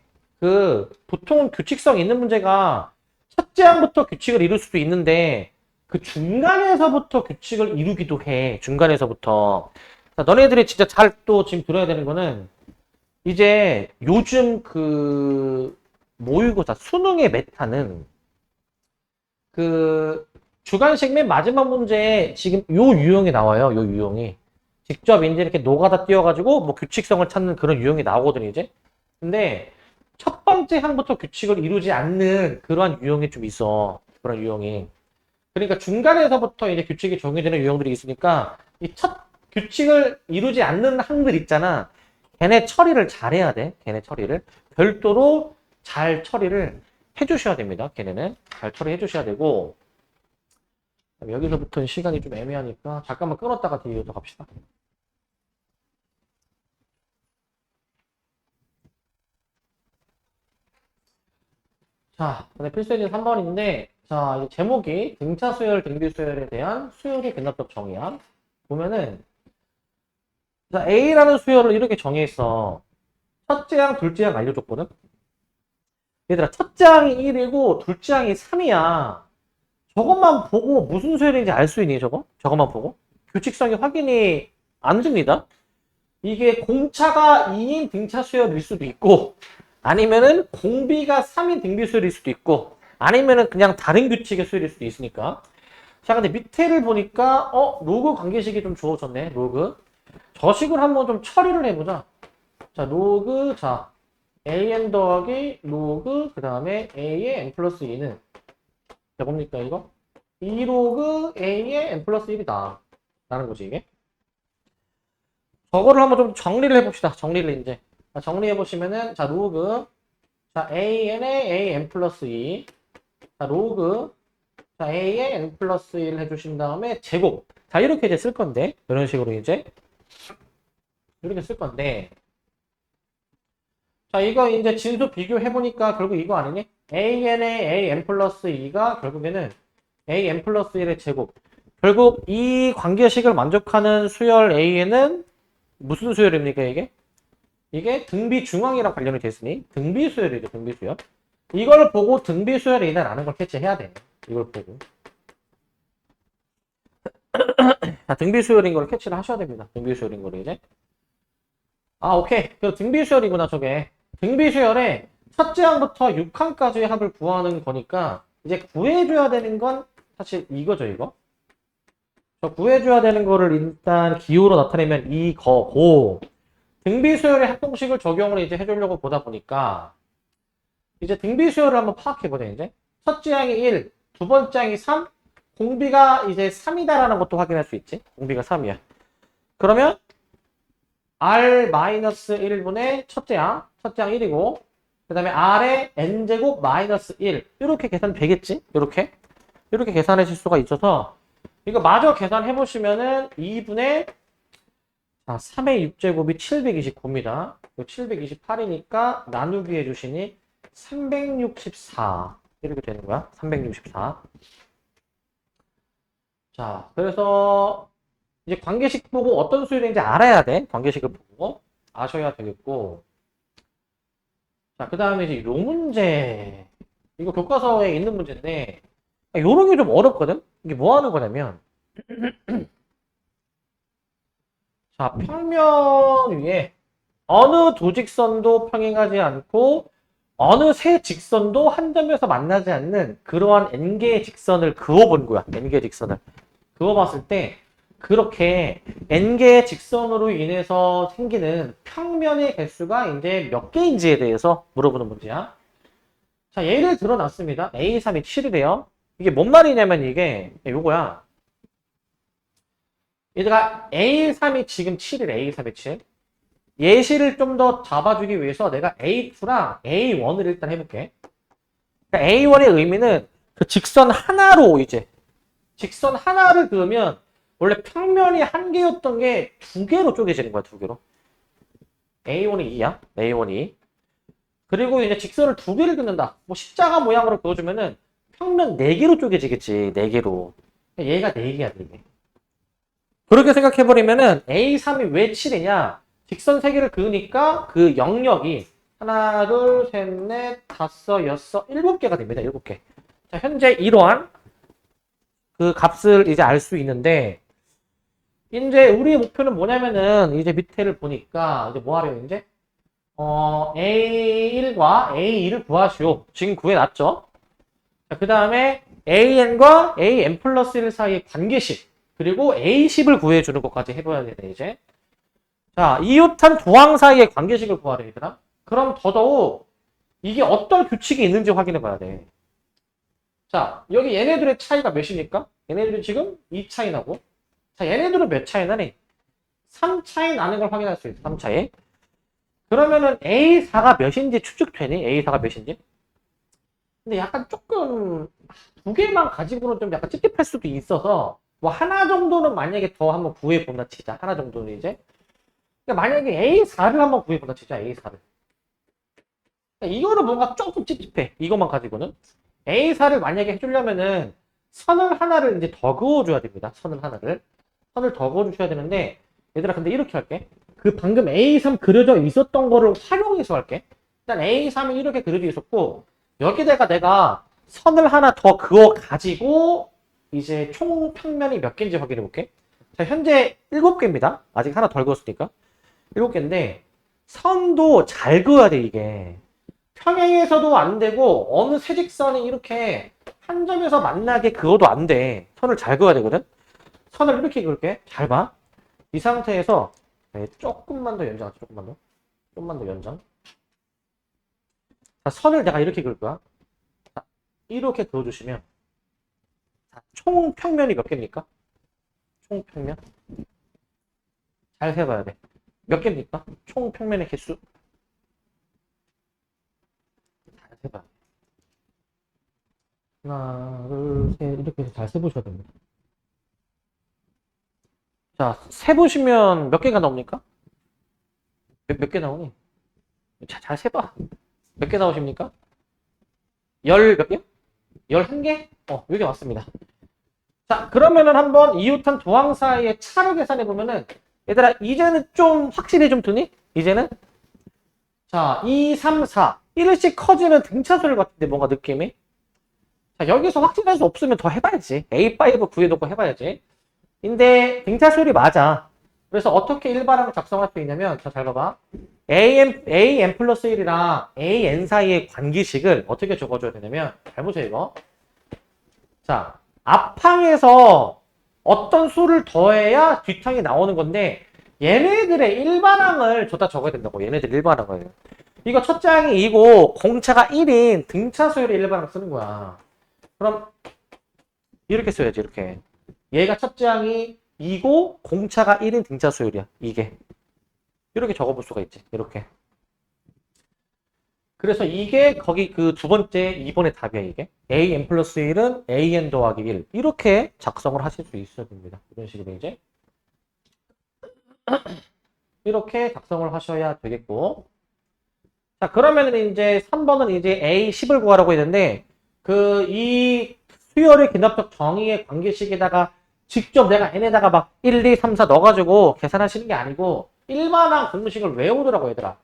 보통 규칙성 있는 문제가 첫째 항부터 규칙을 이룰 수도 있는데, 그 중간에서부터 규칙을 이루기도 해. 중간에서부터. 자, 너네들이 진짜 잘 또 지금 들어야 되는 거는, 이제 요즘 모의고사, 수능의 메타는, 주관식 맨 마지막 문제에 지금 요 유형이 나와요. 요 유형이. 직접 이제 이렇게 노가다 띄워가지고 뭐 규칙성을 찾는 그런 유형이 나오거든요, 이제. 근데 첫 번째 항부터 규칙을 이루지 않는 그러한 유형이 좀 있어. 그런 유형이. 그러니까 중간에서부터 이제 규칙이 적용되는 유형들이 있으니까 이 첫 규칙을 이루지 않는 항들 있잖아. 걔네 처리를 잘해야 돼. 걔네 처리를. 별도로 잘 처리를 해주셔야 됩니다. 걔네는. 잘 처리해 주셔야 되고. 여기서부터는 시간이 좀 애매하니까 잠깐만 끊었다가 뒤에 또 갑시다. 자, 필수예제 3번인데, 자, 이 제목이 등차 수열, 등비 수열에 대한 수열의 근납적 정의야. 보면은, 자, A라는 수열을 이렇게 정의했어. 첫째 항, 둘째 항 알려줬거든? 얘들아, 첫째 항이 1이고, 둘째 항이 3이야. 저것만 보고 무슨 수열인지 알 수 있니, 저거? 저것만 보고? 규칙성이 확인이 안 됩니다. 이게 공차가 2인 등차 수열일 수도 있고, 아니면은 공비가 3인 등비 수열일 수도 있고, 아니면은 그냥 다른 규칙의 수열일 수도 있으니까. 자, 근데 밑에를 보니까, 로그 관계식이 좀 주어졌네, 로그. 저 식을 한번 좀 처리를 해보자. 자, 로그, 자, an 더하기 로그, 그 다음에 a의 n 플러스 2는, 자, 뭡니까, 이거? 2로그 a의 n 플러스 1이다. 라는 거지, 이게. 저거를 한번 좀 정리를 해봅시다. 정리를 이제. 자, 정리해보시면은, 자, 로그. 자, an의 an 플러스 2. 자, 로그. 자, a의 n 플러스 1 해주신 다음에 제곱. 자, 이렇게 이제 쓸 건데. 이런 식으로 이제. 이렇게 쓸 건데. 자, 이거 이제 진수 비교해보니까 결국 이거 아니니? an의 an 플러스 2가 결국에는 an 플러스 1의 제곱. 결국 이 관계식을 만족하는 수열 A에는 무슨 수열입니까, 이게? 이게 등비 중앙이랑 관련이 됐으니 등비 수열이죠, 등비 수열. 이걸 보고 등비 수열이 있다라는 걸 캐치해야 돼. 이걸 보고. 자, 등비 수열인 걸 캐치를 하셔야 됩니다. 등비 수열인 거를 이제. 아, 오케이. 그 등비 수열이구나, 저게. 등비 수열에 첫째 항부터 6항까지의 합을 구하는 거니까 이제 구해줘야 되는 건 사실 이거죠, 이거. 구해줘야 되는 거를 일단 기호로 나타내면 이거고, 등비수열의 합동식을 적용을 이제 해주려고 보다 보니까 이제 등비수열을 한번 파악해보자. 이제 첫째 항이 1, 두 번째 항이 3, 공비가 이제 3이다라는 것도 확인할 수 있지. 공비가 3이야. 그러면 R-1분의 첫째 항 1이고, 그 다음에 R의 N제곱 마이너스 1 이렇게 계산되겠지? 이렇게 계산하실 수가 있어서 이거 마저 계산해보시면은 2분의 자, 3의 6제곱이 729입니다. 728이니까 나누기 해주시니 364 이렇게 되는 거야. 364. 자, 그래서 이제 관계식 보고 어떤 수열인지 알아야 돼. 관계식을 보고 아셔야 되겠고. 자, 그 다음에 이제 요 문제. 이거 교과서에 있는 문제인데, 요런 게 좀 어렵거든? 이게 뭐 하는 거냐면, 자, 평면 위에 어느 두 직선도 평행하지 않고, 어느 세 직선도 한 점에서 만나지 않는 그러한 n개의 직선을 그어본 거야. n개의 직선을. 그어봤을 때, 그렇게 n개의 직선으로 인해서 생기는 평면의 개수가 이제 몇 개인지에 대해서 물어보는 문제야. 자, 예를 들어 놨습니다. A3이 7이래요. 이게 뭔 말이냐면 이게 요거야. 얘가 A3이 지금 7이래. A3이 7. 예시를 좀 더 잡아주기 위해서 내가 A2랑 A1을 일단 해볼게. 그러니까 A1의 의미는 그 직선 하나로 이제 직선 하나를 그으면 원래 평면이 한 개였던 게 두 개로 쪼개지는 거야. 두 개로. A1이 2야. A1이 2. 그리고 이제 직선을 두 개를 긋는다. 뭐 십자가 모양으로 그어주면은 평면 네 개로 쪼개지겠지. 네 개로. 얘가 네 개야, 네 개. 그렇게 생각해버리면은 A3이 왜 7이냐? 직선 세 개를 그으니까 그 영역이 하나, 둘, 셋, 넷, 다섯, 여섯, 일곱 개가 됩니다. 일곱 개. 자, 현재 이러한 그 값을 이제 알 수 있는데, 이제 우리의 목표는 뭐냐면은 이제 밑에를 보니까 이제 뭐 하래요, 이제? A1과 A2를 구하시오. 지금 구해놨죠? 그 다음에 AN과 AN 플러스 1 사이의 관계식, 그리고 A10을 구해주는 것까지 해봐야 되네, 이제. 자, 이웃한 도항 사이의 관계식을 구하래, 얘들아. 그럼 더더욱 이게 어떤 규칙이 있는지 확인해 봐야 돼. 자, 여기 얘네들의 차이가 몇입니까? 얘네들이 지금 2 차이 나고. 자, 얘네들은 몇 차이 나니? 3 차이 나는 걸 확인할 수 있어, 3 차이. 그러면은 A4가 몇인지 추측되니? A4가 몇인지? 근데 약간 조금 두 개만 가지고는 좀 약간 찝찝할 수도 있어서 뭐 하나 정도는 만약에 더 한번 구해본다 치자. 하나 정도는 이제. 그러니까 만약에 A4를 한번 구해본다 치자. A4를. 그러니까 이거는 뭔가 조금 찝찝해. 이것만 가지고는. A4를 만약에 해주려면은 선을 하나를 이제 더 그어줘야 됩니다. 선을 하나를. 선을 더 그어주셔야 되는데 얘들아 근데 이렇게 할게. 그 방금 A3 그려져 있었던 거를 활용해서 할게. 일단 A3이 이렇게 그려져 있었고 여기다가 내가 선을 하나 더 그어 가지고 이제 총 평면이 몇 개인지 확인해 볼게. 자, 현재 7개입니다. 아직 하나 덜 그었으니까. 7개인데 선도 잘 그어야 돼, 이게. 평행에서도 안 되고 어느 세직선이 이렇게 한 점에서 만나게 그어도 안 돼. 선을 잘 그어야 되거든. 선을 이렇게 그을게. 잘 봐. 이 상태에서 조금만 더 연장하자. 조금만 더. 좀만 더 연장. 자, 선을 내가 이렇게 그을 거야. 자, 이렇게 그어주시면 자, 총 평면이 몇 개입니까? 총 평면. 잘 세봐야 돼. 몇 개입니까? 총 평면의 개수. 잘 세봐. 하나, 둘, 셋. 이렇게 해서 잘 세보셔야 됩니다. 자, 세보시면 몇 개가 나옵니까? 몇 개 나오니? 자, 잘 세봐. 몇 개 나오십니까? 몇 개? 11개? 이게 맞습니다. 자, 그러면은 한번 이웃한 도항 사이의 차를 계산해 보면은 얘들아, 이제는 좀 확실히 좀 드니? 이제는? 자, 2, 3, 4. 1씩 커지는 등차수를 같은데 뭔가 느낌이? 자, 여기서 확진할 수 없으면 더 해봐야지. A5 구해놓고 해봐야지. 근데 등차수율이 맞아. 그래서 어떻게 일반항을 작성할 수 있냐면, 자, 잘 봐봐. AN 플러스 1이랑 AN 사이의 관계식을 어떻게 적어줘야 되냐면, 잘 보세요, 이거. 자, 앞항에서 어떤 수를 더해야 뒷항이 나오는 건데, 얘네들의 일반항을 줬다 적어야 된다고. 얘네들 일반항을. 이거 첫째 항이 2고, 공차가 1인 등차수율의 일반항 쓰는 거야. 그럼, 이렇게 써야지, 이렇게. 얘가 첫째 항이 2고 공차가 1인 등차수율이야. 이게. 이렇게 적어볼 수가 있지. 이렇게. 그래서 이게 거기 그 두 번째 2번의 답이야, 이게. AN 플러스 1은 AN 더하기 1. 이렇게 작성을 하실 수 있어야 됩니다. 이런 식으로 이제. 이렇게 작성을 하셔야 되겠고. 자, 그러면은 이제 3번은 이제 A10을 구하라고 했는데, 이 수열의 기납적 정의의 관계식에다가 직접 내가 n에다가 막 1, 2, 3, 4 넣어가지고 계산하시는 게 아니고, 일반항 공식을 외우더라고, 얘들아.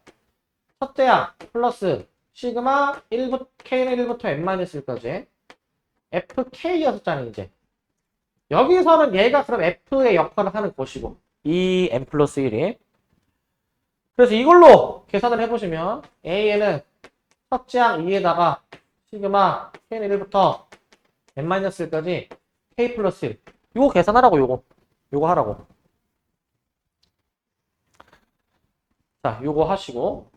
첫째 항 플러스 시그마 1부터, K는 1부터 n-1까지. FK였었잖아, 이제. 여기서는 얘가 그럼 F의 역할을 하는 것이고, 이 n 플러스 1이. 그래서 이걸로 계산을 해보시면 A에는 첫째 항 2에다가 시그마 K는 1부터 n-1까지 K 플러스 1. 요거 계산하라고, 요거 하라고. 자, 요거 하시고.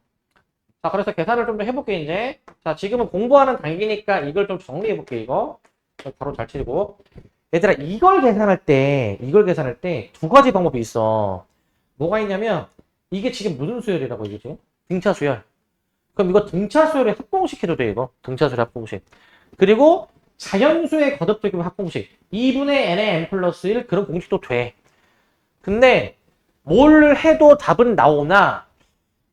자, 그래서 계산을 좀 더 해볼게, 이제. 자, 지금은 공부하는 단계니까 이걸 좀 정리해볼게, 이거. 바로 잘 치고. 얘들아, 이걸 계산할 때 두 가지 방법이 있어. 뭐가 있냐면, 이게 지금 무슨 수열이라고, 이게 지금? 등차 수열. 그럼 이거 등차 수열의 합공식 해도 돼, 이거. 등차 수열 합공식. 그리고 자연수의 거듭적용 합공식. 2분의 n의 n 플러스 1 그런 공식도 돼. 근데 뭘 해도 답은 나오나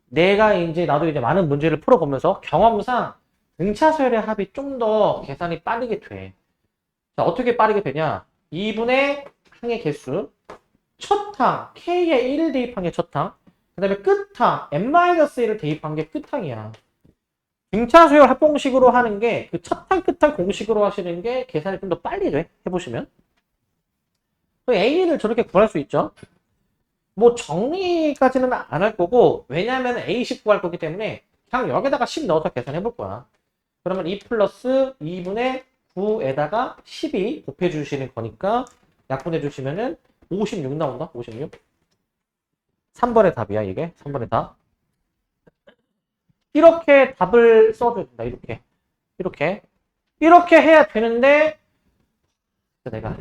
나도 이제 많은 문제를 풀어보면서 경험상 등차 수열의 합이 좀 더 계산이 빠르게 돼. 자, 어떻게 빠르게 되냐? 2분의 항의 개수, 첫 항, K에 1을 대입한 게 첫 항, 그 다음에 끝항, n-1을 대입한 게 끝항이야. 등차 수열 합공식으로 하는 게, 그 첫 항, 끝항 공식으로 하시는 게 계산이 좀 더 빨리 돼. 해보시면. A를 저렇게 구할 수 있죠. 뭐 정리까지는 안 할 거고, 왜냐면 A10 구할 거기 때문에 그냥 여기다가 10 넣어서 계산해 볼 거야. 그러면 2 플러스 2분의 9에다가 12 곱해주시는 거니까 약분해 주시면은 56 나온다. 56. 3번의 답이야, 이게. 3번의 답. 이렇게 답을 써줘야 된다. 이렇게 해야 되는데, 내가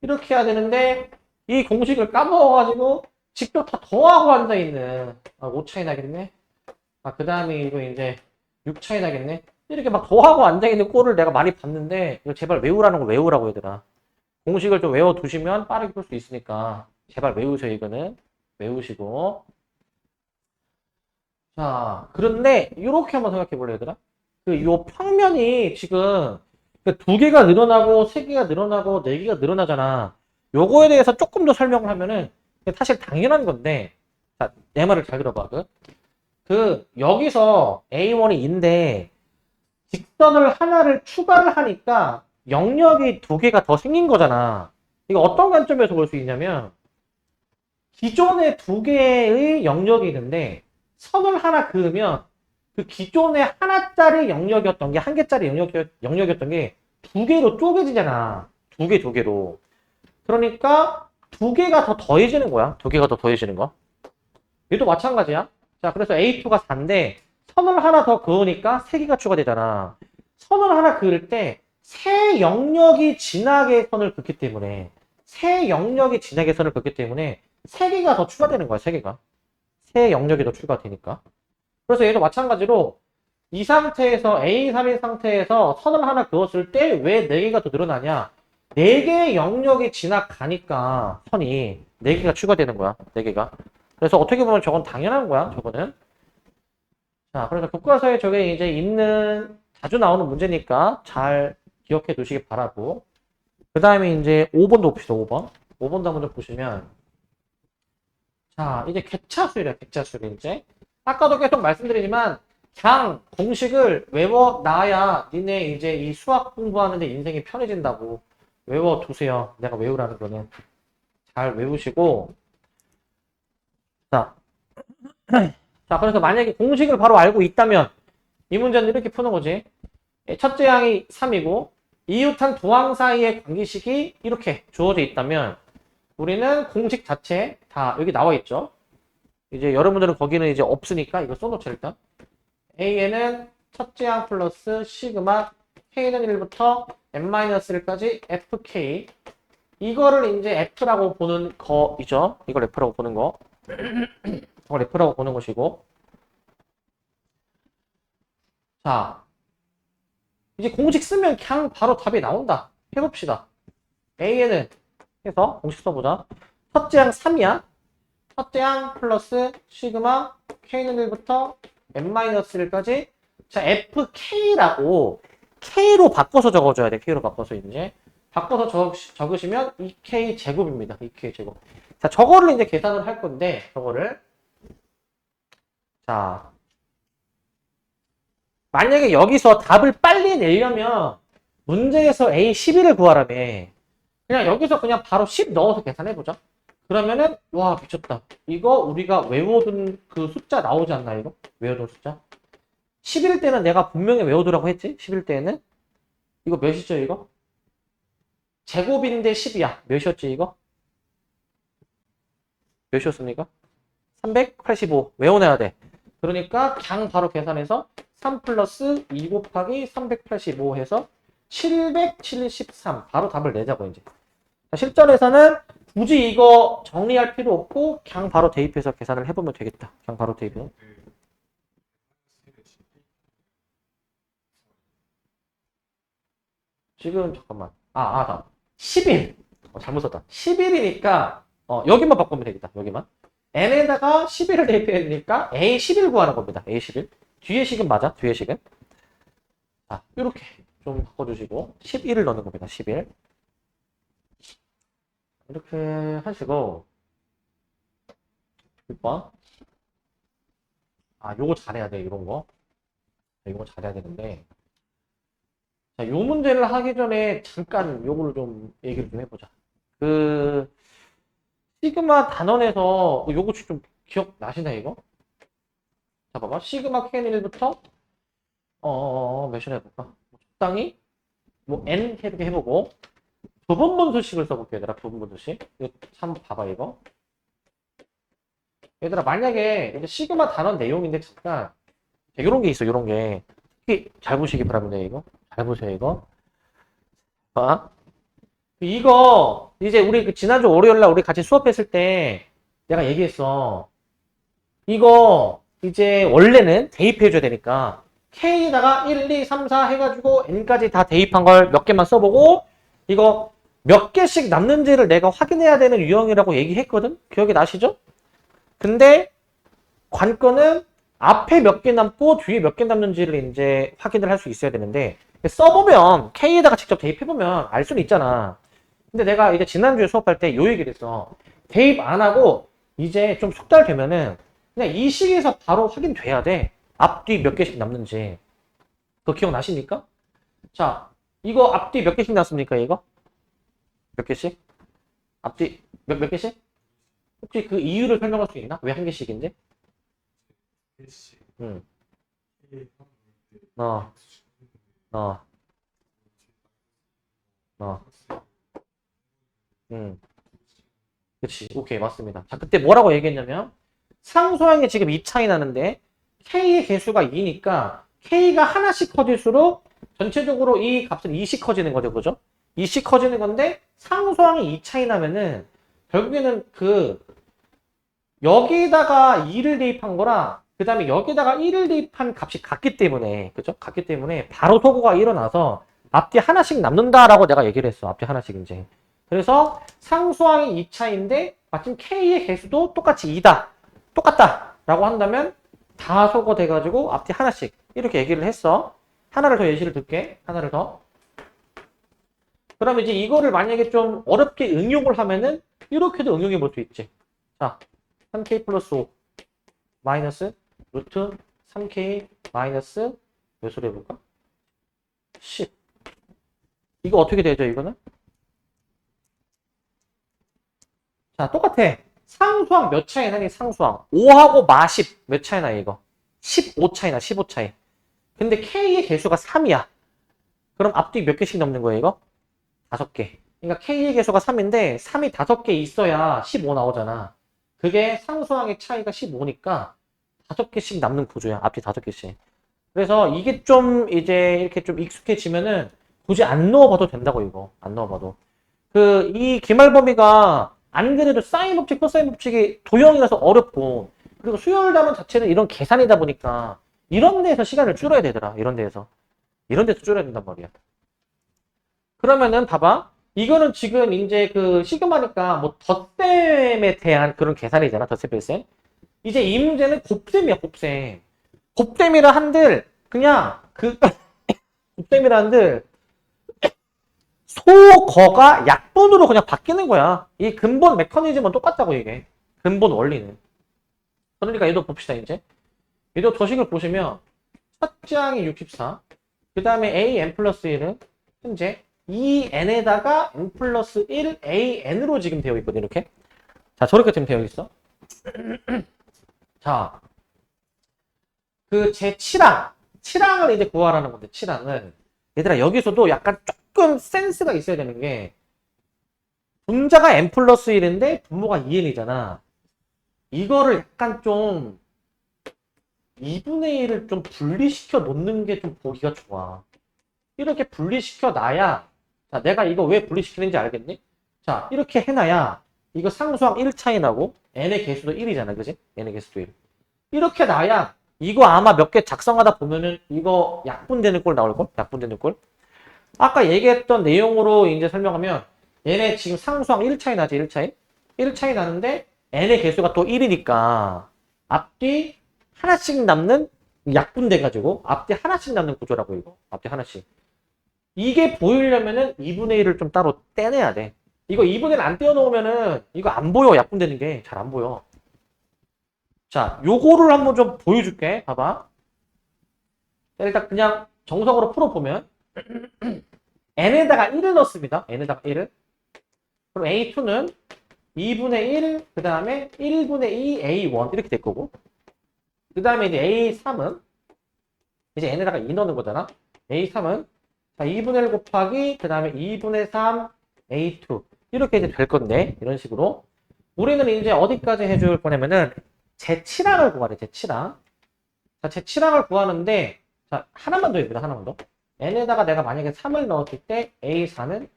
이렇게 해야 되는데 이 공식을 까먹어가지고 직접 다 더하고 앉아있는. 5 차이 나겠네. 그 다음에 이거 이제 6 차이 나겠네. 이렇게 막 더하고 앉아있는 꼴을 내가 많이 봤는데, 이거 제발 외우라는 걸 외우라고, 얘들아. 공식을 좀 외워두시면 빠르게 풀 수 있으니까 제발 외우세요. 이거는 외우시고. 자, 그런데 이렇게 한번 생각해 볼래요, 얘들아. 요 평면이 지금 두 개가 늘어나고 세 개가 늘어나고 네 개가 늘어나잖아. 요거에 대해서 조금 더 설명을 하면은 사실 당연한 건데, 자, 내 말을 잘 들어봐. 여기서 A1이 인데 직선을 하나를 추가를 하니까 영역이 두 개가 더 생긴 거잖아. 이거 어떤 관점에서 볼 수 있냐면, 기존에 두 개의 영역이 있는데 선을 하나 그으면 그 기존에 하나짜리 영역이었던 게, 한 개짜리 영역이었던 게 두 개로 쪼개지잖아. 두 개로. 그러니까 두 개가 더 더해지는 거야. 두 개가 더 더해지는 거. 얘도 마찬가지야. 자, 그래서 A2가 4인데 선을 하나 더 그으니까 세 개가 추가되잖아. 선을 하나 그을 때 세 영역이 지나게 선을 긋기 때문에, 세 개가 더 추가되는 거야. 세 영역이 더 추가되니까. 그래서 얘도 마찬가지로 이 상태에서 A3인 상태에서 선을 하나 그었을 때 왜 4개가 더 늘어나냐? 4개의 영역이 지나가니까 선이 4개가 추가되는 거야. 4개가. 그래서 어떻게 보면 저건 당연한 거야. 저거는. 자, 그래서 교과서에 저게 이제 자주 나오는 문제니까 잘 기억해 두시기 바라고. 그 다음에 이제 5번도 봅시다. 5번도 한번 보시면, 자, 이제 객차수율이야. 이제. 아까도 계속 말씀드리지만 그냥 공식을 외워놔야 니네 이제 이 수학 공부하는데 인생이 편해진다고. 외워두세요. 내가 외우라는 거는. 잘 외우시고. 자, 그래서 만약에 공식을 바로 알고 있다면 이 문제는 이렇게 푸는 거지. 첫째 항이 3이고 이웃한 두 항 사이의 관계식이 이렇게 주어져 있다면 우리는 공식 자체 다 여기 나와 있죠. 이제 여러분들은 거기는 이제 없으니까 이거 써놓자. 일단 A에는 첫째 항 플러스 시그마 K는 1부터 n-1까지 FK, 이거를 이제 F라고 보는 거이죠. 이걸 F라고 보는 거. 이걸 F라고 보는 것이고. 자, 이제 공식 쓰면 그냥 바로 답이 나온다. 해봅시다. A에는 해서 공식 써보자. 첫째 항 3이야. 첫째 항 플러스 시그마 K는 1부터 n-1까지 자, FK라고 K로 바꿔서 적어줘야 돼. K로 바꿔서 이제. 바꿔서 적으시면 2K 제곱입니다. 2K 제곱. 자, 저거를 이제 계산을 할 건데, 저거를. 자, 만약에 여기서 답을 빨리 내려면 문제에서 A11을 구하라며. 그냥 여기서 그냥 바로 10 넣어서 계산해보자. 그러면은, 와, 미쳤다. 이거 우리가 외워둔 그 숫자 나오지 않나, 이거? 외워둔 숫자? 10일 때는 내가 분명히 외우더라고 했지? 10일 때는. 이거 몇이죠, 이거? 제곱인데 10이야. 몇이었지, 이거? 몇이었습니까? 385. 외워내야 돼. 그러니까 그냥 바로 계산해서 3 플러스 2 곱하기 385 해서 773. 바로 답을 내자고, 이제. 자, 실전에서는 굳이 이거 정리할 필요 없고 그냥 바로 대입해서 계산을 해보면 되겠다. 그냥 바로 대입해서. 지금 잠깐만. 나 10일. 잘못 썼다. 10일이니까 여기만 바꾸면 되겠다. 여기만. n에다가 11을 대입해야 되니까 a11 구하는 겁니다. a11. 뒤에 식은 맞아. 뒤에 식은. 자, 이렇게 좀 바꿔주시고 11을 넣는 겁니다. 11. 이렇게 하시고 6번. 요거 잘해야 돼. 이런 거. 이거 잘해야 되는데. 자, 요 문제를 하기 전에 잠깐 요거를 좀 얘기를 좀 해보자. 시그마 단원에서 요거 좀 기억나시나 이거? 자, 봐봐. 시그마 K1부터 몇이나 해볼까? 적당히 N 이렇게 해보고 부분분수식을 써볼게 얘들아. 부분분수식. 이거 한번 봐봐 이거. 얘들아 만약에 이제 시그마 단원 내용인데 잠깐 요런 게 있어. 요런 게 특히 잘 보시기 바랍니다. 이거 잘 보세요. 이거 봐. 이거 이제 우리 지난주 월요일날 우리 같이 수업했을 때 내가 얘기했어. 이거 이제 원래는 대입해줘야 되니까 K에다가 1, 2, 3, 4 해가지고 N까지 다 대입한 걸 몇 개만 써보고 이거 몇 개씩 남는지를 내가 확인해야 되는 유형이라고 얘기했거든? 기억이 나시죠? 근데 관건은 앞에 몇 개 남고 뒤에 몇 개 남는지를 이제 확인을 할 수 있어야 되는데 써보면 K에다가 직접 대입해보면 알 수는 있잖아. 근데 내가 이제 지난주에 수업할 때 요 얘기를 했어. 대입 안 하고 이제 좀 숙달되면은 그냥 이 식에서 바로 확인돼야 돼. 앞뒤 몇 개씩 남는지. 그거 기억나십니까? 자, 이거 앞뒤 몇 개씩 남습니까, 이거? 몇 개씩? 앞뒤 몇 개씩? 혹시 그 이유를 설명할 수 있나? 왜 한 개씩인지? 응. 어. 어. 어. 그치. 오케이. 맞습니다. 자, 그때 뭐라고 얘기했냐면, 상수항이 지금 2차이 나는데, K의 개수가 2니까, K가 하나씩 커질수록, 전체적으로 이 값은 2씩 커지는 거죠. 그죠? 2씩 커지는 건데, 상수항이 2차이 나면은, 결국에는 여기다가 2를 대입한 거랑, 그 다음에 여기다가 1을 대입한 값이 같기 때문에, 그죠? 같기 때문에, 바로 소거가 일어나서, 앞뒤 하나씩 남는다라고 내가 얘기를 했어. 앞뒤 하나씩 이제. 그래서 상수항이 2차인데 마침 K의 개수도 똑같이 2다. 똑같다. 라고 한다면 다 소거돼가지고 앞뒤 하나씩 이렇게 얘기를 했어. 하나를 더 예시를 들게. 하나를 더. 그럼 이제 이거를 만약에 좀 어렵게 응용을 하면은 이렇게도 응용해 볼 수 있지. 자, 3K 플러스 5 마이너스 루트 3K 마이너스 몇으로 해볼까? 10. 이거 어떻게 되죠, 이거는? 자, 똑같아. 상수항 몇 차이 나니, 상수항. 5하고 마10 몇 차이 나, 이거? 15 차이나, 15 차이. 근데 K의 개수가 3이야. 그럼 앞뒤 몇 개씩 넘는 거예요, 이거? 5개. 그러니까 K의 개수가 3인데, 3이 5개 있어야 15 나오잖아. 그게 상수항의 차이가 15니까 5개씩 남는 구조야. 앞뒤 5개씩. 그래서 이게 좀 이제 이렇게 좀 익숙해지면은 굳이 안 넣어봐도 된다고, 이거. 안 넣어봐도. 이 기말 범위가 안 그래도 사인 법칙, 코사인 법칙이 도형이라서 어렵고, 그리고 수열 단원 자체는 이런 계산이다 보니까, 이런 데에서 시간을 줄여야 되더라. 이런 데에서. 이런 데서 줄여야 된단 말이야. 그러면은, 봐봐. 이거는 지금 이제 그 시그마니까 뭐 덧셈에 대한 그런 계산이잖아. 덧셈 뺄셈. 이제 이 문제는 곱셈이야, 곱셈. 곱셈이라 한들 그냥 그 곱셈이라 한들 소거가 약분으로 그냥 바뀌는 거야. 이 근본 메커니즘은 똑같다고 이게. 근본 원리는. 그러니까 얘도 봅시다 이제. 얘도 도식을 보시면 첫째 항이 64. 그 다음에 a n 플러스 1은 현재 2n에다가 n 플러스 1 an으로 지금 되어 있거든 이렇게. 자 저렇게 지금 되어 있어. 자 그 제 7항을 이제 구하라는 건데 7항은 얘들아 여기서도 약간 조금 센스가 있어야 되는 게 분자가 n 플러스 1인데 분모가 2n이잖아. 이거를 약간 좀 2분의 1을 좀 분리시켜 놓는 게 좀 보기가 좋아. 이렇게 분리시켜 놔야, 자, 내가 이거 왜 분리시키는지 알겠니? 자, 이렇게 해놔야, 이거 상수항 1 차이 나고, n의 개수도 1이잖아, 그지? n의 개수도 1. 이렇게 놔야, 이거 아마 몇 개 작성하다 보면은, 이거 약분되는 꼴 나올걸? 약분되는 꼴? 아까 얘기했던 내용으로 이제 설명하면, 얘네 지금 상수항 1 차이 나지, 1 차이? 1 차이 나는데, n의 개수가 또 1이니까, 앞뒤 하나씩 남는 약분돼가지고, 앞뒤 하나씩 남는 구조라고, 이거. 앞뒤 하나씩. 이게 보이려면은 2분의 1을 좀 따로 떼내야 돼. 이거 2분의 1 안 떼어놓으면은 이거 안 보여. 약분되는 게 잘 안 보여. 자, 요거를 한번 좀 보여줄게. 봐봐. 일단 그냥 정석으로 풀어보면 n에다가 1을 넣습니다. n에다가 1을. 그럼 a2는 2분의 1, 그 다음에 1분의 2 a1 이렇게 될 거고. 그 다음에 이제 a3은 이제 n에다가 2 넣는 거잖아. a3은 자, 2분의 1 곱하기 그 다음에 2분의 3 A2 이렇게 이제 될 건데 이런 식으로 우리는 이제 어디까지 해줄 거냐면은 제7항을 구하래. 제7항. 자, 제7항을 구하는데 자 하나만 더 해봅니다. 하나만 더. n에다가 내가 만약에 3을 넣었을 때 A4는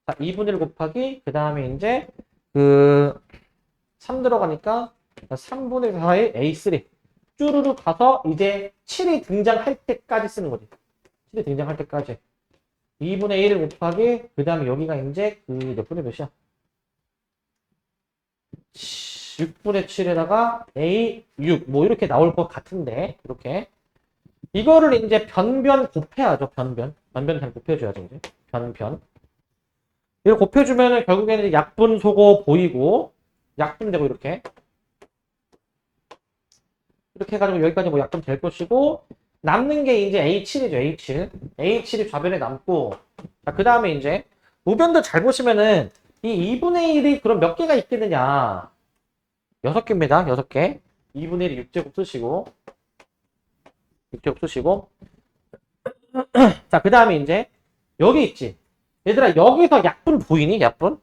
자, 2분의 1 곱하기 그 다음에 이제 그 3 들어가니까 3분의 4의 A3 쭈루루 가서 이제 7이 등장할 때까지 쓰는 거지. 7이 등장할 때까지. 2분의 1 곱하기 그 다음에 여기가 이제 그 몇 분의 몇이야? 6분의 7에다가 A6 뭐 이렇게 나올 것 같은데 이렇게 이거를 이제 변변 곱해야죠. 변변 잘 곱해줘야죠. 이제 변변 이걸 곱해주면은 결국에는 약분 소거 보이고 약분되고 이렇게 해가지고 여기까지 뭐 약분 될 것이고 남는 게 이제 A7이죠. A7 A7이 좌변에 남고 자, 그 다음에 이제 우변도 잘 보시면은 이 2분의 1이 그럼 몇 개가 있겠느냐 6개입니다. 6개 2분의 1이 6제곱 쓰시고 6제곱 쓰시고 자, 그 다음에 이제 여기 있지 얘들아 여기서 약분 보이니? 약분?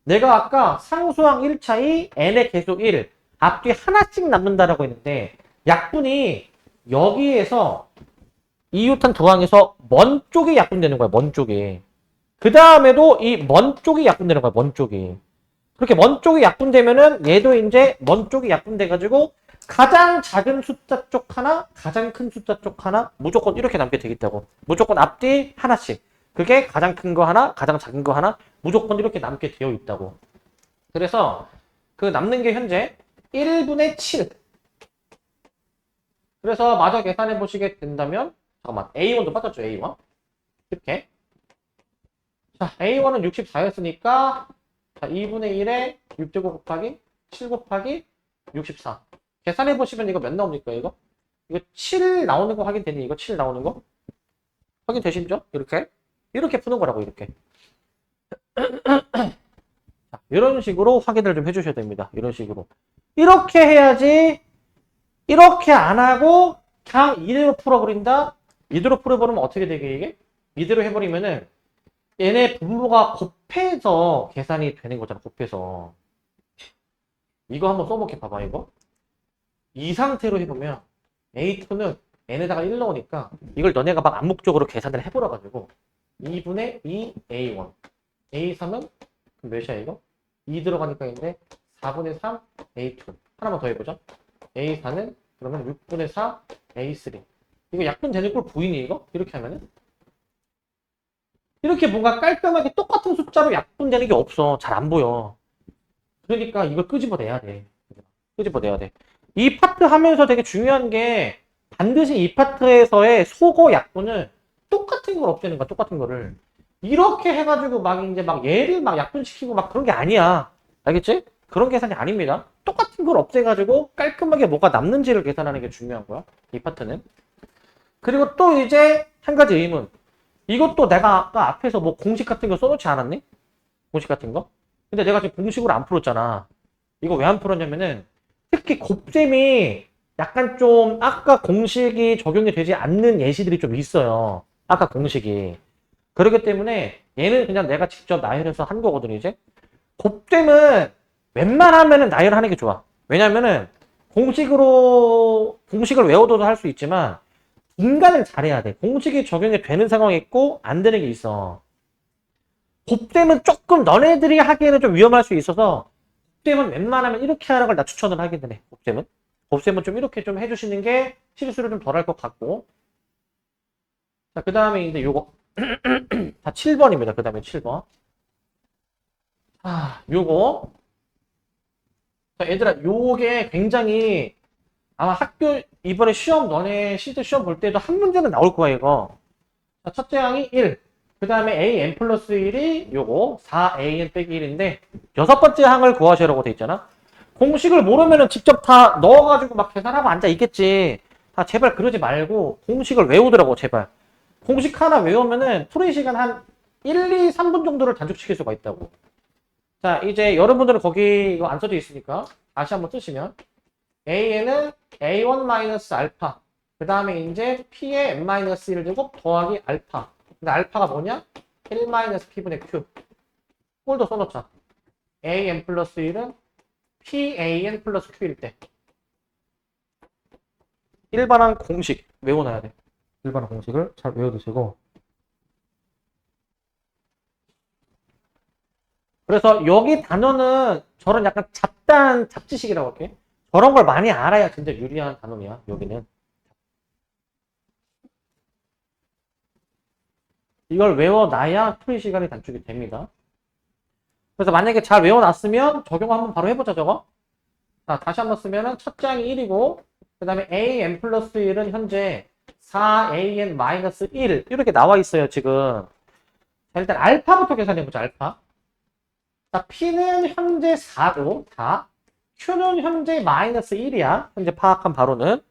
내가 아까 상수항 1차이 n의 계수 1 앞뒤 하나씩 남는다라고 했는데 약분이 여기에서 이웃한 두 항에서 먼 쪽이 약분되는 거야. 먼 쪽이. 그 다음에도 이 먼 쪽이 약분되는 거야. 먼 쪽이. 그렇게 먼 쪽이 약분되면은 얘도 이제 먼 쪽이 약분돼가지고 가장 작은 숫자 쪽 하나, 가장 큰 숫자 쪽 하나 무조건 이렇게 남게 되겠다고. 무조건 앞뒤 하나씩. 그게 가장 큰 거 하나, 가장 작은 거 하나 무조건 이렇게 남게 되어 있다고. 그래서 그 남는 게 현재 1분의 7. 그래서 마저 계산해 보시게 된다면 잠깐만 A1도 빠졌죠. A1 이렇게 자 A1은 64였으니까 자 2분의 1에 6제곱 곱하기 7 곱하기 64 계산해 보시면 이거 몇 나옵니까? 이거 7 나오는 거 확인되니? 이거 7 나오는 거 확인되시죠? 이렇게 푸는 거라고 이렇게 자, 이런 식으로 확인을 좀 해주셔야 됩니다. 이런 식으로 이렇게 해야지 이렇게 안 하고 그냥 이대로 풀어버린다? 이대로 풀어버리면 어떻게 되게 이게? 이대로 해버리면은 얘네 분모가 곱해서 계산이 되는 거잖아. 곱해서. 이거 한번 써볼게. 봐봐 이거. 이 상태로 해보면 A2는 n에다가 1 넣으니까 이걸 너네가 막 암묵적으로 계산을 해버려가지고 2분의 2 A1 A3은 몇이야 이거? 2 들어가니까 이제 4분의 3 A2 하나만 더 해보자. A4는 그러면 6분의 4 A3 이거 약분 되는 꼴 보이니 이거? 이렇게 하면은 이렇게 뭔가 깔끔하게 똑같은 숫자로 약분되는 게 없어. 잘 안 보여. 그러니까 이걸 끄집어내야 돼. 끄집어내야 돼. 이 파트 하면서 되게 중요한 게 반드시 이 파트에서의 소거 약분을 똑같은 걸 없애는 거야. 똑같은 거를. 이렇게 해가지고 막 이제 막 얘를 막 약분시키고 막 그런 게 아니야. 알겠지? 그런 계산이 아닙니다. 똑같은 걸 없애가지고 깔끔하게 뭐가 남는지를 계산하는 게 중요한 거야. 이 파트는. 그리고 또 이제 한 가지 의문. 이것도 내가 아까 앞에서 뭐 공식 같은 거 써놓지 않았니? 공식 같은 거? 근데 내가 지금 공식으로 안 풀었잖아. 이거 왜 안 풀었냐면은 특히 곱셈이 약간 좀 아까 공식이 적용이 되지 않는 예시들이 좀 있어요. 아까 공식이. 그렇기 때문에 얘는 그냥 내가 직접 나열해서 한 거거든, 이제. 곱셈은 웬만하면은 나열하는 게 좋아. 왜냐면은 공식을 외워둬도 할 수 있지만 인간을 잘해야 돼. 공식이 적용이 되는 상황이 있고 안 되는 게 있어. 곱셈은 조금 너네들이 하기에는 좀 위험할 수 있어서 곱셈은 웬만하면 이렇게 하는 걸 나 추천을 하기는 해. 곱셈은 좀 이렇게 좀 해주시는 게 실수를 좀 덜 할 것 같고. 자, 그 다음에 이제 요거 다 7번입니다. 그 다음에 7번. 요거. 자, 얘들아, 요게 굉장히 아마 학교 이번에 시험 너네 시드 시험 볼 때도 한 문제는 나올 거야 이거. 자, 첫째 항이 1. 그 다음에 an 플러스 1이 요거 4an 빼기 1인데 여섯 번째 항을 구하시라고 돼 있잖아. 공식을 모르면은 직접 다 넣어가지고 막 계산하고 앉아 있겠지. 다 제발 그러지 말고 공식을 외우더라고 제발. 공식 하나 외우면은 풀이 시간 한 1, 2, 3분 정도를 단축시킬 수가 있다고. 자, 이제 여러분들은 거기 이거 안 써져 있으니까 다시 한번 쓰시면 A에는 A1 알파 그 다음에 이제 P에 N-1 제곱 더하기 알파. 근데 알파가 뭐냐? 1 P분의 Q. 꼴도 써놓자. AN 플러스 1은 PAN 플러스 Q일 때. 일반항 공식 외워놔야 돼. 일반항 공식을 잘 외워두시고. 그래서 여기 단어는 저런 약간 잡지식이라고 할게. 저런 걸 많이 알아야 진짜 유리한 단어야, 여기는. 이걸 외워놔야 풀이 시간이 단축이 됩니다. 그래서 만약에 잘 외워놨으면 적용 한번 바로 해보자, 저거. 자, 다시 한번 쓰면은 첫째 항이 1이고, 그 다음에 an 플러스 1은 현재 4an 마이너스 1 이렇게 나와 있어요, 지금. 자, 일단 알파부터 계산해보자, 알파. 자, P는 현재 4고, 4. Q는 현재 마이너스 1이야. 현재 파악한 바로는.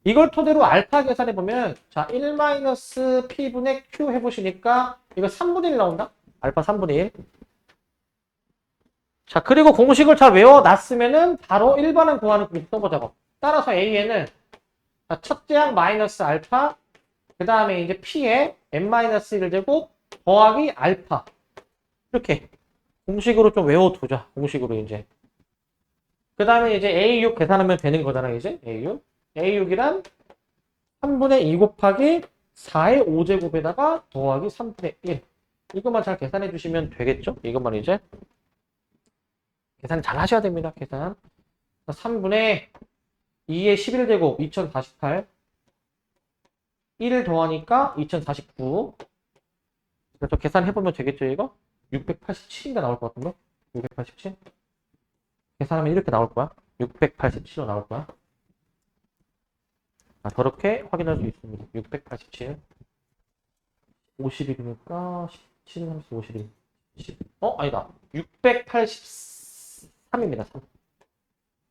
이걸 토대로 알파 계산해보면, 자, 1 마이너스 P분의 Q 해보시니까, 이거 3분의 1 나온다? 알파 3분의 1. 자, 그리고 공식을 잘 외워놨으면은, 바로 1번은 구하는 공식 써보자고. 따라서 A에는, 첫째 항 마이너스 알파, 그 다음에 이제 P에 N-1 제곱, 더하기 알파. 이렇게. 공식으로 좀 외워두자. 공식으로 이제. 그 다음에 이제 A6 계산하면 되는 거잖아, 이제. A6. A6이란 3분의 2 곱하기 4의 5제곱에다가 더하기 3분의 1. 이것만 잘 계산해 주시면 되겠죠? 이것만 이제. 계산 잘 하셔야 됩니다, 계산. 3분의 2의 11제곱, 2048. 1을 더하니까 2049. 그래서 계산해보면 되겠죠, 이거? 687인가 나올 것 같은데? 687? 계산하면 이렇게 나올 거야. 687로 나올 거야. 저렇게 확인할 수 있습니다. 687. 50이니까 17, 30, 51. 10. 아니다. 683입니다. 3.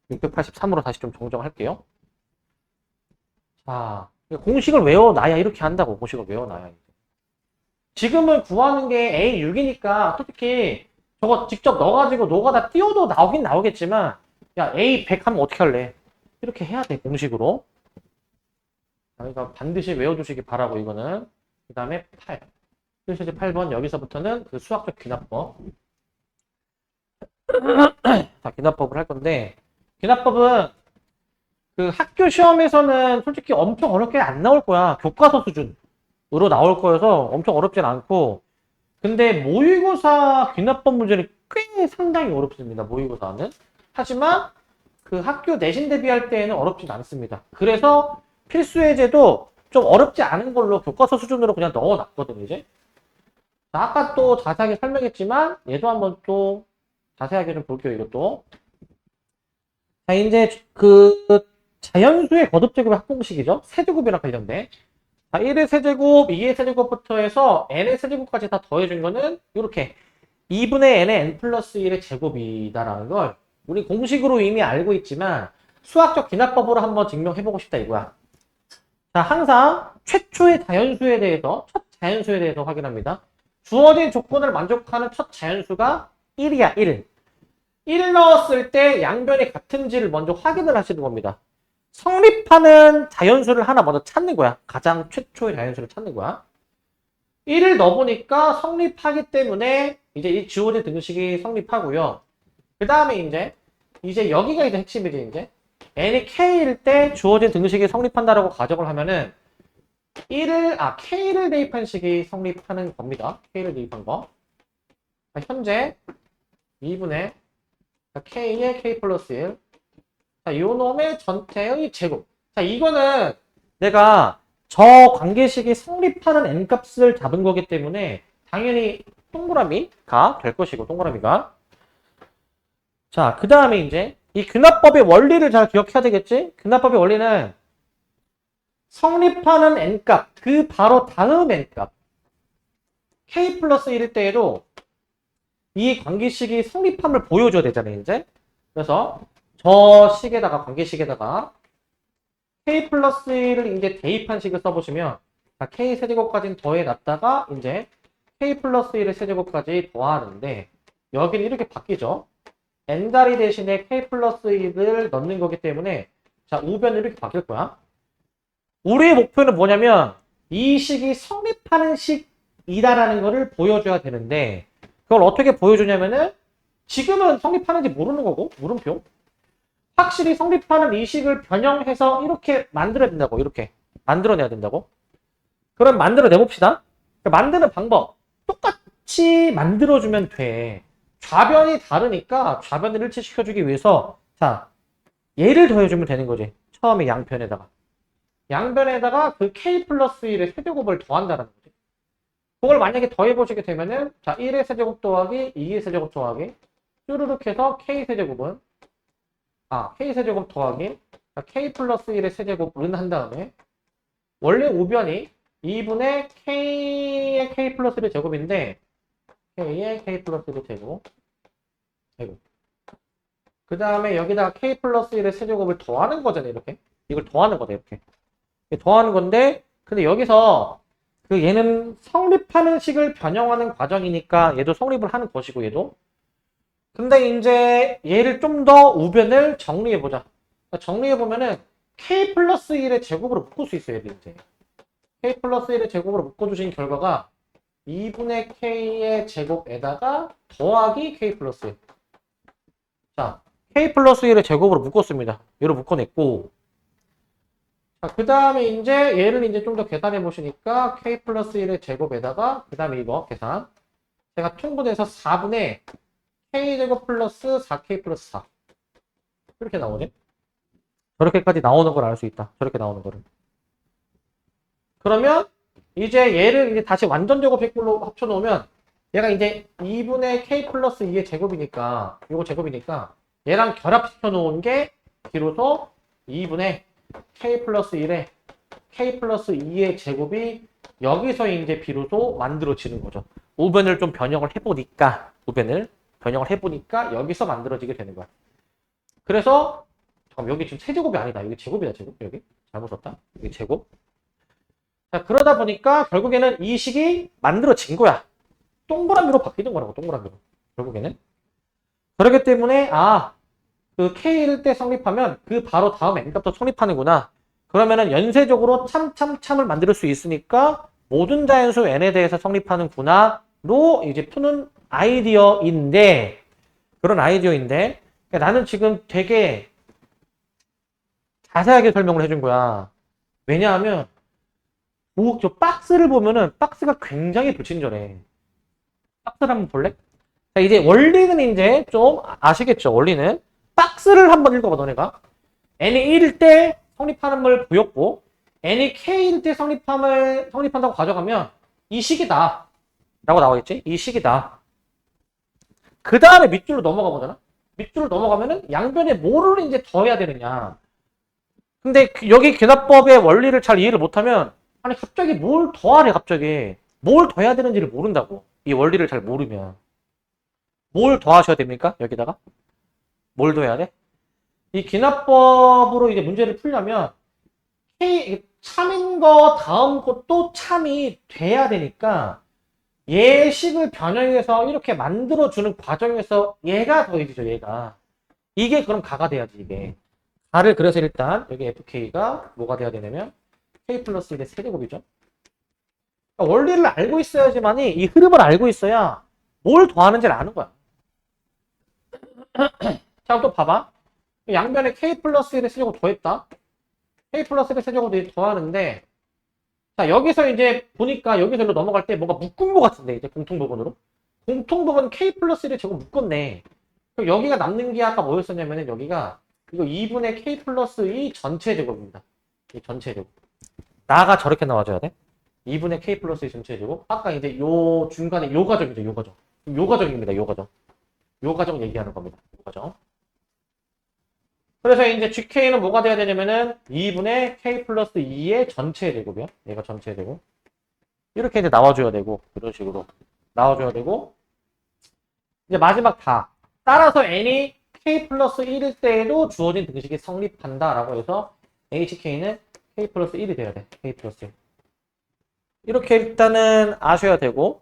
683으로 다시 좀 정정할게요. 자, 공식을 외워놔야 이렇게 한다고. 공식을 외워놔야. 지금은 구하는 게 A6이니까 솔직히 저거 직접 넣어가지고 노가다 띄워도 나오긴 나오겠지만 야 A100 하면 어떻게 할래? 이렇게 해야 돼 공식으로. 그러니까 반드시 외워주시기 바라고 이거는. 그 다음에 8. 실제 8번 여기서부터는 그 수학적 귀납법. 자, 귀납법을 할 건데 귀납법은 그 학교 시험에서는 솔직히 엄청 어렵게 안 나올 거야. 교과서 수준으로 나올 거여서 엄청 어렵진 않고 근데 모의고사 귀납법 문제는 꽤 상당히 어렵습니다. 모의고사는. 하지만 그 학교 내신 대비할 때에는 어렵진 않습니다. 그래서 필수 예제도 좀 어렵지 않은 걸로 교과서 수준으로 그냥 넣어놨거든 이제. 자, 아까 또 자세하게 설명했지만 얘도 한번 또 자세하게 좀 볼게요. 이것도. 자, 이제 그 자연수의 거듭제곱의 합공식이죠. 세제곱이랑 관련된. 자, 1의 세제곱, 2의 세제곱부터 해서 n의 세제곱까지 다 더해준 거는 이렇게 2분의 n의 n 플러스 1의 제곱이다라는 걸 우리 공식으로 이미 알고 있지만 수학적 기납법으로 한번 증명해보고 싶다 이거야. 자, 항상 최초의 자연수에 대해서, 첫 자연수에 대해서 확인합니다. 주어진 조건을 만족하는 첫 자연수가 1이야, 1. 1 넣었을 때 양변이 같은지를 먼저 확인을 하시는 겁니다. 성립하는 자연수를 하나 먼저 찾는 거야. 가장 최초의 자연수를 찾는 거야. 1을 넣어보니까 성립하기 때문에 이제 이 주어진 등식이 성립하고요. 그 다음에 이제 여기가 이제 핵심이지, 이제. n이 k일 때 주어진 등식이 성립한다라고 가정을 하면은 k를 대입한 식이 성립하는 겁니다. k를 대입한 거. 자, 현재 2분의 k의 k 플러스 1. 자, 요 놈의 전체의 제곱. 자, 이거는 내가 저 관계식이 성립하는 n값을 잡은 거기 때문에 당연히 동그라미가 될 것이고, 동그라미가. 자, 그 다음에 이제 이 귀납법의 원리를 잘 기억해야 되겠지? 귀납법의 원리는 성립하는 n값, 그 바로 다음 n값. k 플러스 1일 때에도 이 관계식이 성립함을 보여줘야 되잖아요, 이제. 그래서 저 식에다가, 관계식에다가 k 플러스 1을 이제 대입한 식을 써보시면 k 세제곱까지는 더해놨다가 이제 k 플러스 1의 세제곱까지 더하는데 여기는 이렇게 바뀌죠. n자리 대신에 k 플러스 1을 넣는 거기 때문에 자, 우변은 이렇게 바뀔 거야. 우리의 목표는 뭐냐면 이 식이 성립하는 식이다라는 거를 보여줘야 되는데 그걸 어떻게 보여주냐면은 지금은 성립하는지 모르는 거고, 물음표. 확실히 성립하는 이 식을 변형해서 이렇게 만들어야 된다고, 이렇게. 만들어내야 된다고. 그럼 만들어내 봅시다. 만드는 방법. 똑같이 만들어주면 돼. 좌변이 다르니까 좌변을 일치시켜주기 위해서 자, 얘를 더해주면 되는 거지. 처음에 양변에다가. 양변에다가 그 k 플러스 1의 세제곱을 더한다는 거지. 그걸 만약에 더해보시게 되면은 자, 1의 세제곱 더하기 2의 세제곱 더하기 쭈르륵 해서 k 세제곱은 k 세제곱 더하기 k 플러스 1의 세제곱은 한 다음에 원래 우변이 2분의 k의 k 플러스 1의 제곱인데 k의 k 플러스 1의 제곱 그 다음에 여기다가 k 플러스 1의 세제곱을 더하는 거잖아요. 이렇게 이걸 더하는 거다. 이렇게 더하는 건데 근데 여기서 그 얘는 성립하는 식을 변형하는 과정이니까 얘도 성립을 하는 것이고 얘도 근데 이제 얘를 좀 더 우변을 정리해보자. 정리해보면은 k 플러스 1의 제곱으로 묶을 수 있어요. 얘를 이제 k 플러스 1의 제곱으로 묶어주신 결과가 2분의 k의 제곱에다가 더하기 k 플러스 1. 자, k 플러스 1의 제곱으로 묶었습니다. 얘로 묶어냈고 자, 그 다음에 이제 얘를 이제 좀 더 계산해 보시니까 k 플러스 1의 제곱에다가 그 다음에 이거 계산 제가 통분해서 4분의 k제곱 플러스 4k 플러스 4 이렇게 나오네. 저렇게까지 나오는 걸 알 수 있다. 저렇게 나오는 거를. 그러면 이제 얘를 이제 다시 완전 제곱 획불로 합쳐놓으면 얘가 이제 2분의 k 플러스 2의 제곱이니까 요거 제곱이니까 얘랑 결합시켜 놓은 게 비로소 2분의 k 플러스 1에 k 플러스 2의 제곱이 여기서 이제 비로소 만들어지는 거죠. 우변을 좀 변형을 해보니까 우변을 변형을 해보니까 여기서 만들어지게 되는 거야. 그래서 여기 지금 세제곱이 아니다. 여기 제곱이다. 제곱. 여기 잘못 썼다. 여기 제곱. 자, 그러다 보니까 결국에는 이 식이 만들어진 거야. 동그라미로 바뀌는 거라고. 동그라미로. 결국에는. 그렇기 때문에 그 K일 때 성립하면 그 바로 다음 N값도 성립하는구나. 그러면은 연쇄적으로 참을 만들 수 있으니까 모든 자연수 N에 대해서 성립하는구나로 이제 푸는 아이디어인데 그런 아이디어인데 나는 지금 되게 자세하게 설명을 해준 거야. 왜냐하면 저 박스를 보면은 박스가 굉장히 불친절해. 박스를 한번 볼래? 자, 이제 원리는 이제 좀 아시겠죠? 원리는 박스를 한번 읽어봐 너네가. n이 1일 때 성립하는 걸 보였고 n이 k일 때 성립한다고 가져가면 이 식이다. 라고 나오겠지? 이 식이다. 그 다음에 밑줄로 넘어가 보잖아? 밑줄로 넘어가면은 양변에 뭐를 이제 더해야 되느냐. 근데 여기 계산법의 원리를 잘 이해를 못하면, 아니, 갑자기 뭘 더하래, 갑자기. 뭘 더해야 되는지를 모른다고. 이 원리를 잘 모르면. 뭘 더하셔야 됩니까? 여기다가? 뭘 더해야 돼? 이 기납법으로 이제 문제를 풀려면, 참인 거 다음 것도 참이 돼야 되니까, 예식을 변형해서 이렇게 만들어주는 과정에서 얘가 더해지죠, 얘가. 이게 그럼 가가 돼야지, 이게. 가를 그래서 일단 여기 fk가 뭐가 돼야 되냐면 k 플러스 1의 세제곱이죠. 그러니까 원리를 알고 있어야지만이 이 흐름을 알고 있어야 뭘 더하는지를 아는 거야. 자, 그럼 또 봐봐. 양변에 k 플러스 1의 세제곱 더했다. k 플러스 1의 세제곱을 더하는데, 자, 여기서 이제 보니까 여기서 넘어갈 때 뭔가 묶은 것 같은데, 이제 공통부분으로. 공통부분 k 플러스 1의 제곱 묶었네. 그럼 여기가 남는 게 아까 뭐였었냐면은 여기가 이거 2분의 k 플러스 2 전체 제곱입니다. 이 전체 제곱. 나가 저렇게 나와줘야 돼. 2분의 k 플러스 2 전체 제곱. 아까 이제 요 중간에 요 과정이죠, 요 과정. 요 과정입니다, 요 과정. 요 과정 얘기하는 겁니다. 요 과정. 그래서 이제 gk는 뭐가 돼야 되냐면은 2분의 k 플러스 2의 전체 제곱이요. 얘가 전체 제곱. 이렇게 이제 나와줘야 되고, 이런 식으로 나와줘야 되고, 이제 마지막 다. 따라서 n이 k 플러스 1일 때에도 주어진 등식이 성립한다라고 해서 hk는 k 플러스 1이 돼야 돼. k 플러스 1. 이렇게 일단은 아셔야 되고,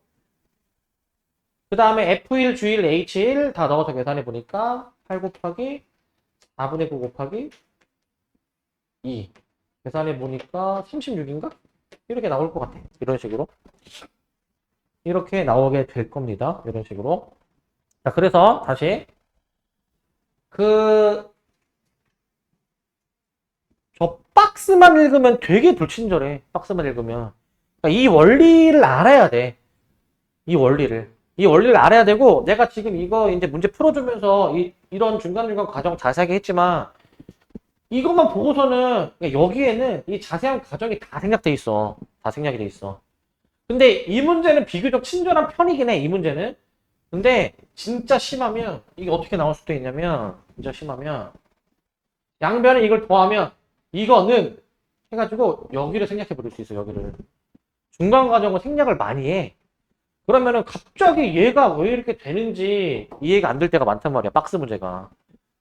그 다음에 f1, g1, h1 다 넣어서 계산해 보니까 8 곱하기 4분의 9 곱하기 2 계산해 보니까 36인가? 이렇게 나올 것 같아. 이런 식으로. 이렇게 나오게 될 겁니다. 이런 식으로. 자, 그래서 다시 저 박스만 읽으면 되게 불친절해. 박스만 읽으면. 그러니까 이 원리를 알아야 돼. 이 원리를. 이 원리를 알아야 되고, 내가 지금 이거 이제 문제 풀어주면서 이런 중간중간 과정 자세하게 했지만, 이것만 보고서는, 여기에는 이 자세한 과정이 다 생략돼 있어. 다 생략이 돼 있어. 근데 이 문제는 비교적 친절한 편이긴 해, 이 문제는. 근데 진짜 심하면, 이게 어떻게 나올 수도 있냐면, 진짜 심하면, 양변에 이걸 더하면, 이거는 해가지고 여기를 생략해 버릴 수 있어, 여기를. 중간 과정은 생략을 많이 해. 그러면은 갑자기 얘가 왜 이렇게 되는지 이해가 안 될 때가 많단 말이야, 박스 문제가.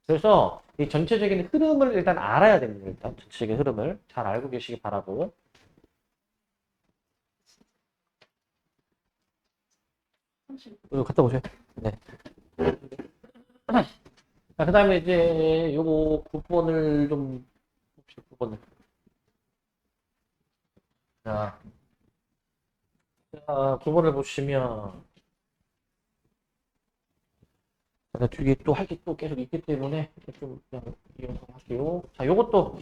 그래서 이 전체적인 흐름을 일단 알아야 됩니다. 일단 전체적인 흐름을 잘 알고 계시기 바라고. 이거 갖다 보세요. 네. 자, 그 다음에 이제 요거 9번을 좀 봅시다. 9번을. 자, 9번을 보시면, 뒤에 또 할 게 또 계속 있기 때문에 좀 그냥 이어서 할게요. 자, 이것도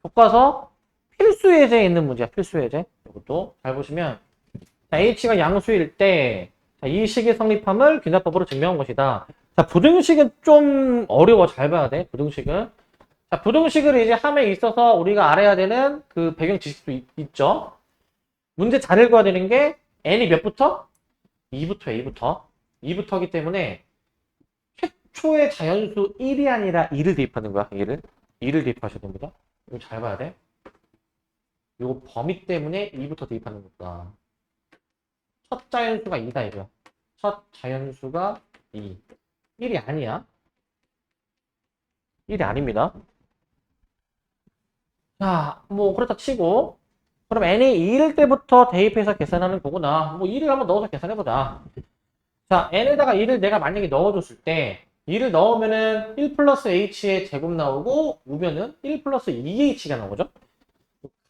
교과서 필수 예제에 있는 문제야. 필수 예제. 이것도 잘 보시면, 자, h가 양수일 때, 자, 이 식의 성립함을 귀납법으로 증명한 것이다. 자, 부등식은 좀 어려워. 잘 봐야 돼. 부등식은. 자, 부등식을 이제 함에 있어서 우리가 알아야 되는 그 배경 지식도 있죠. 문제 잘 읽어야 되는 게 n이 몇부터? 2부터 2부터이기 때문에 최초의 자연수 1이 아니라 2를 대입하는 거야. 2를 대입하셔야 됩니다. 이거 잘 봐야 돼. 이거 범위 때문에 2부터 대입하는 거다. 첫 자연수가 2다 이거야. 첫 자연수가 2. 1이 아니야. 1이 아닙니다. 자, 뭐 그렇다 치고, 그럼 n이 2일 때부터 대입해서 계산하는 거구나. 뭐 2를 한번 넣어서 계산해보자. 자, n에다가 2를 내가 만약에 넣어줬을 때 2를 넣으면은 1 플러스 h의 제곱 나오고 우변은 1 플러스 2h가 나오죠.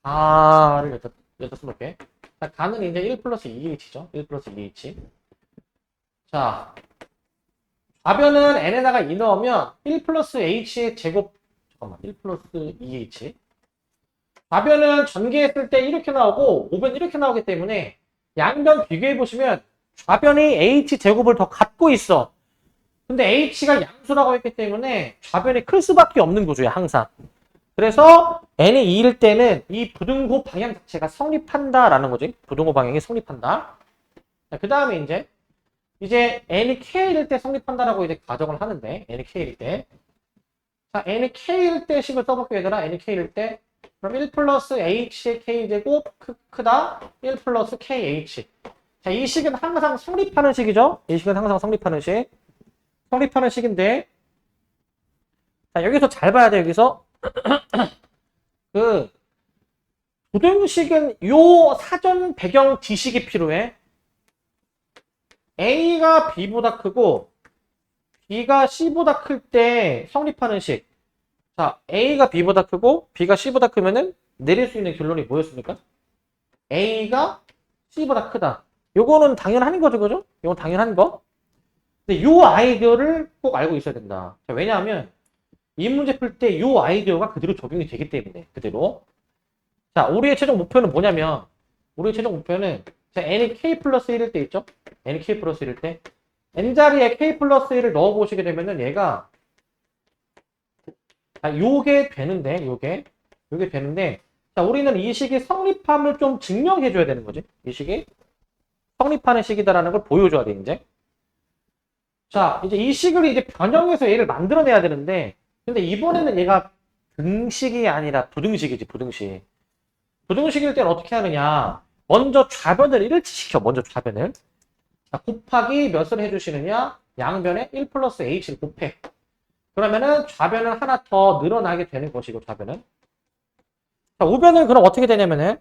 가를 여기다 써볼게. 자, 가는 이제 1 플러스 2h죠. 1 플러스 2h. 자, 좌변은 n에다가 2 넣으면 1 플러스 h의 제곱, 잠깐만, 1 플러스 2h. 좌변은 전개했을 때 이렇게 나오고 우변 이렇게 나오기 때문에 양변 비교해보시면 좌변이 h제곱을 더 갖고 있어. 근데 h가 양수라고 했기 때문에 좌변이 클 수밖에 없는 구조야, 항상. 그래서 n이 2일 때는 이 부등호 방향 자체가 성립한다라는 거지. 부등호 방향이 성립한다. 그 다음에 이제 n이 k일 때 성립한다라고 이제 가정을 하는데 n이 k일 때. 자, n이 k일 때 식을 써볼게요, 얘들아. n이 k일 때. 그럼 1 플러스 h의 k 제곱 크다 1 플러스 kh. 자, 이 식은 항상 성립하는 식이죠. 이 식은 항상 성립하는 식. 성립하는 식인데, 자, 여기서 잘 봐야 돼, 여기서. 그, 부등식은 요 사전 배경 지식이 필요해. A가 B보다 크고, B가 C보다 클 때 성립하는 식. 자, A가 B보다 크고, B가 C보다 크면은 내릴 수 있는 결론이 뭐였습니까? A가 C보다 크다. 요거는 당연한 거죠, 그죠? 이건 당연한 거. 근데 요 아이디어를 꼭 알고 있어야 된다. 자, 왜냐하면 이 문제 풀 때 요 아이디어가 그대로 적용이 되기 때문에 그대로. 자, 우리의 최종 목표는 뭐냐면 우리의 최종 목표는 자, n이 k 플러스 1일 때 있죠? n이 k 플러스 1일 때 n자리에 k 플러스 1을 넣어 보시게 되면은 얘가 요게 되는데 요게 되는데 자, 우리는 이 식이 성립함을 좀 증명해 줘야 되는 거지. 이 식이 성립하는 식이다라는 걸 보여줘야 돼, 이제. 자, 이제 이 식을 이제 변형해서 얘를 만들어내야 되는데, 근데 이번에는 얘가 등식이 아니라 부등식이지, 부등식. 부등식일 때는 어떻게 하느냐. 먼저 좌변을 일치시켜, 먼저 좌변을. 자, 곱하기 몇을 해주시느냐. 양변에 1 플러스 h를 곱해. 그러면은 좌변을 하나 더 늘어나게 되는 것이고, 좌변은. 자, 우변은 그럼 어떻게 되냐면은,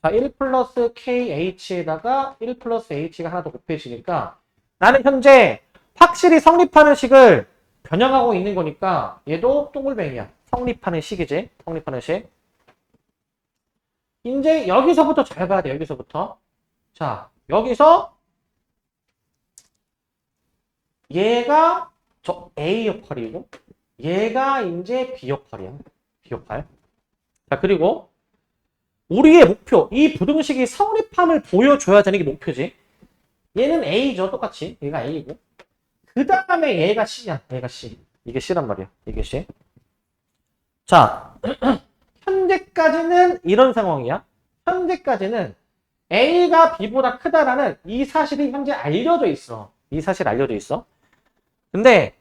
자, 1 플러스 kh에다가 1 플러스 h가 하나 더 곱해지니까, 나는 현재 확실히 성립하는 식을 변형하고 있는 거니까 얘도 동글뱅이야. 성립하는 식이지. 성립하는 식. 이제 여기서부터 잘 봐야 돼. 여기서부터. 자, 여기서 얘가 저 A 역할이고 얘가 이제 B 역할이야. B 역할. 자, 그리고 우리의 목표. 이 부등식이 성립함을 보여줘야 되는 게 목표지. 얘는 A죠. 똑같이. 얘가 A고. 그 다음에 얘가 C야. 얘가 C. 이게 C란 말이야. 이게 C. 자, 현재까지는 이런 상황이야. 현재까지는 A가 B보다 크다라는 이 사실이 현재 알려져 있어. 이 사실 알려져 있어. 근데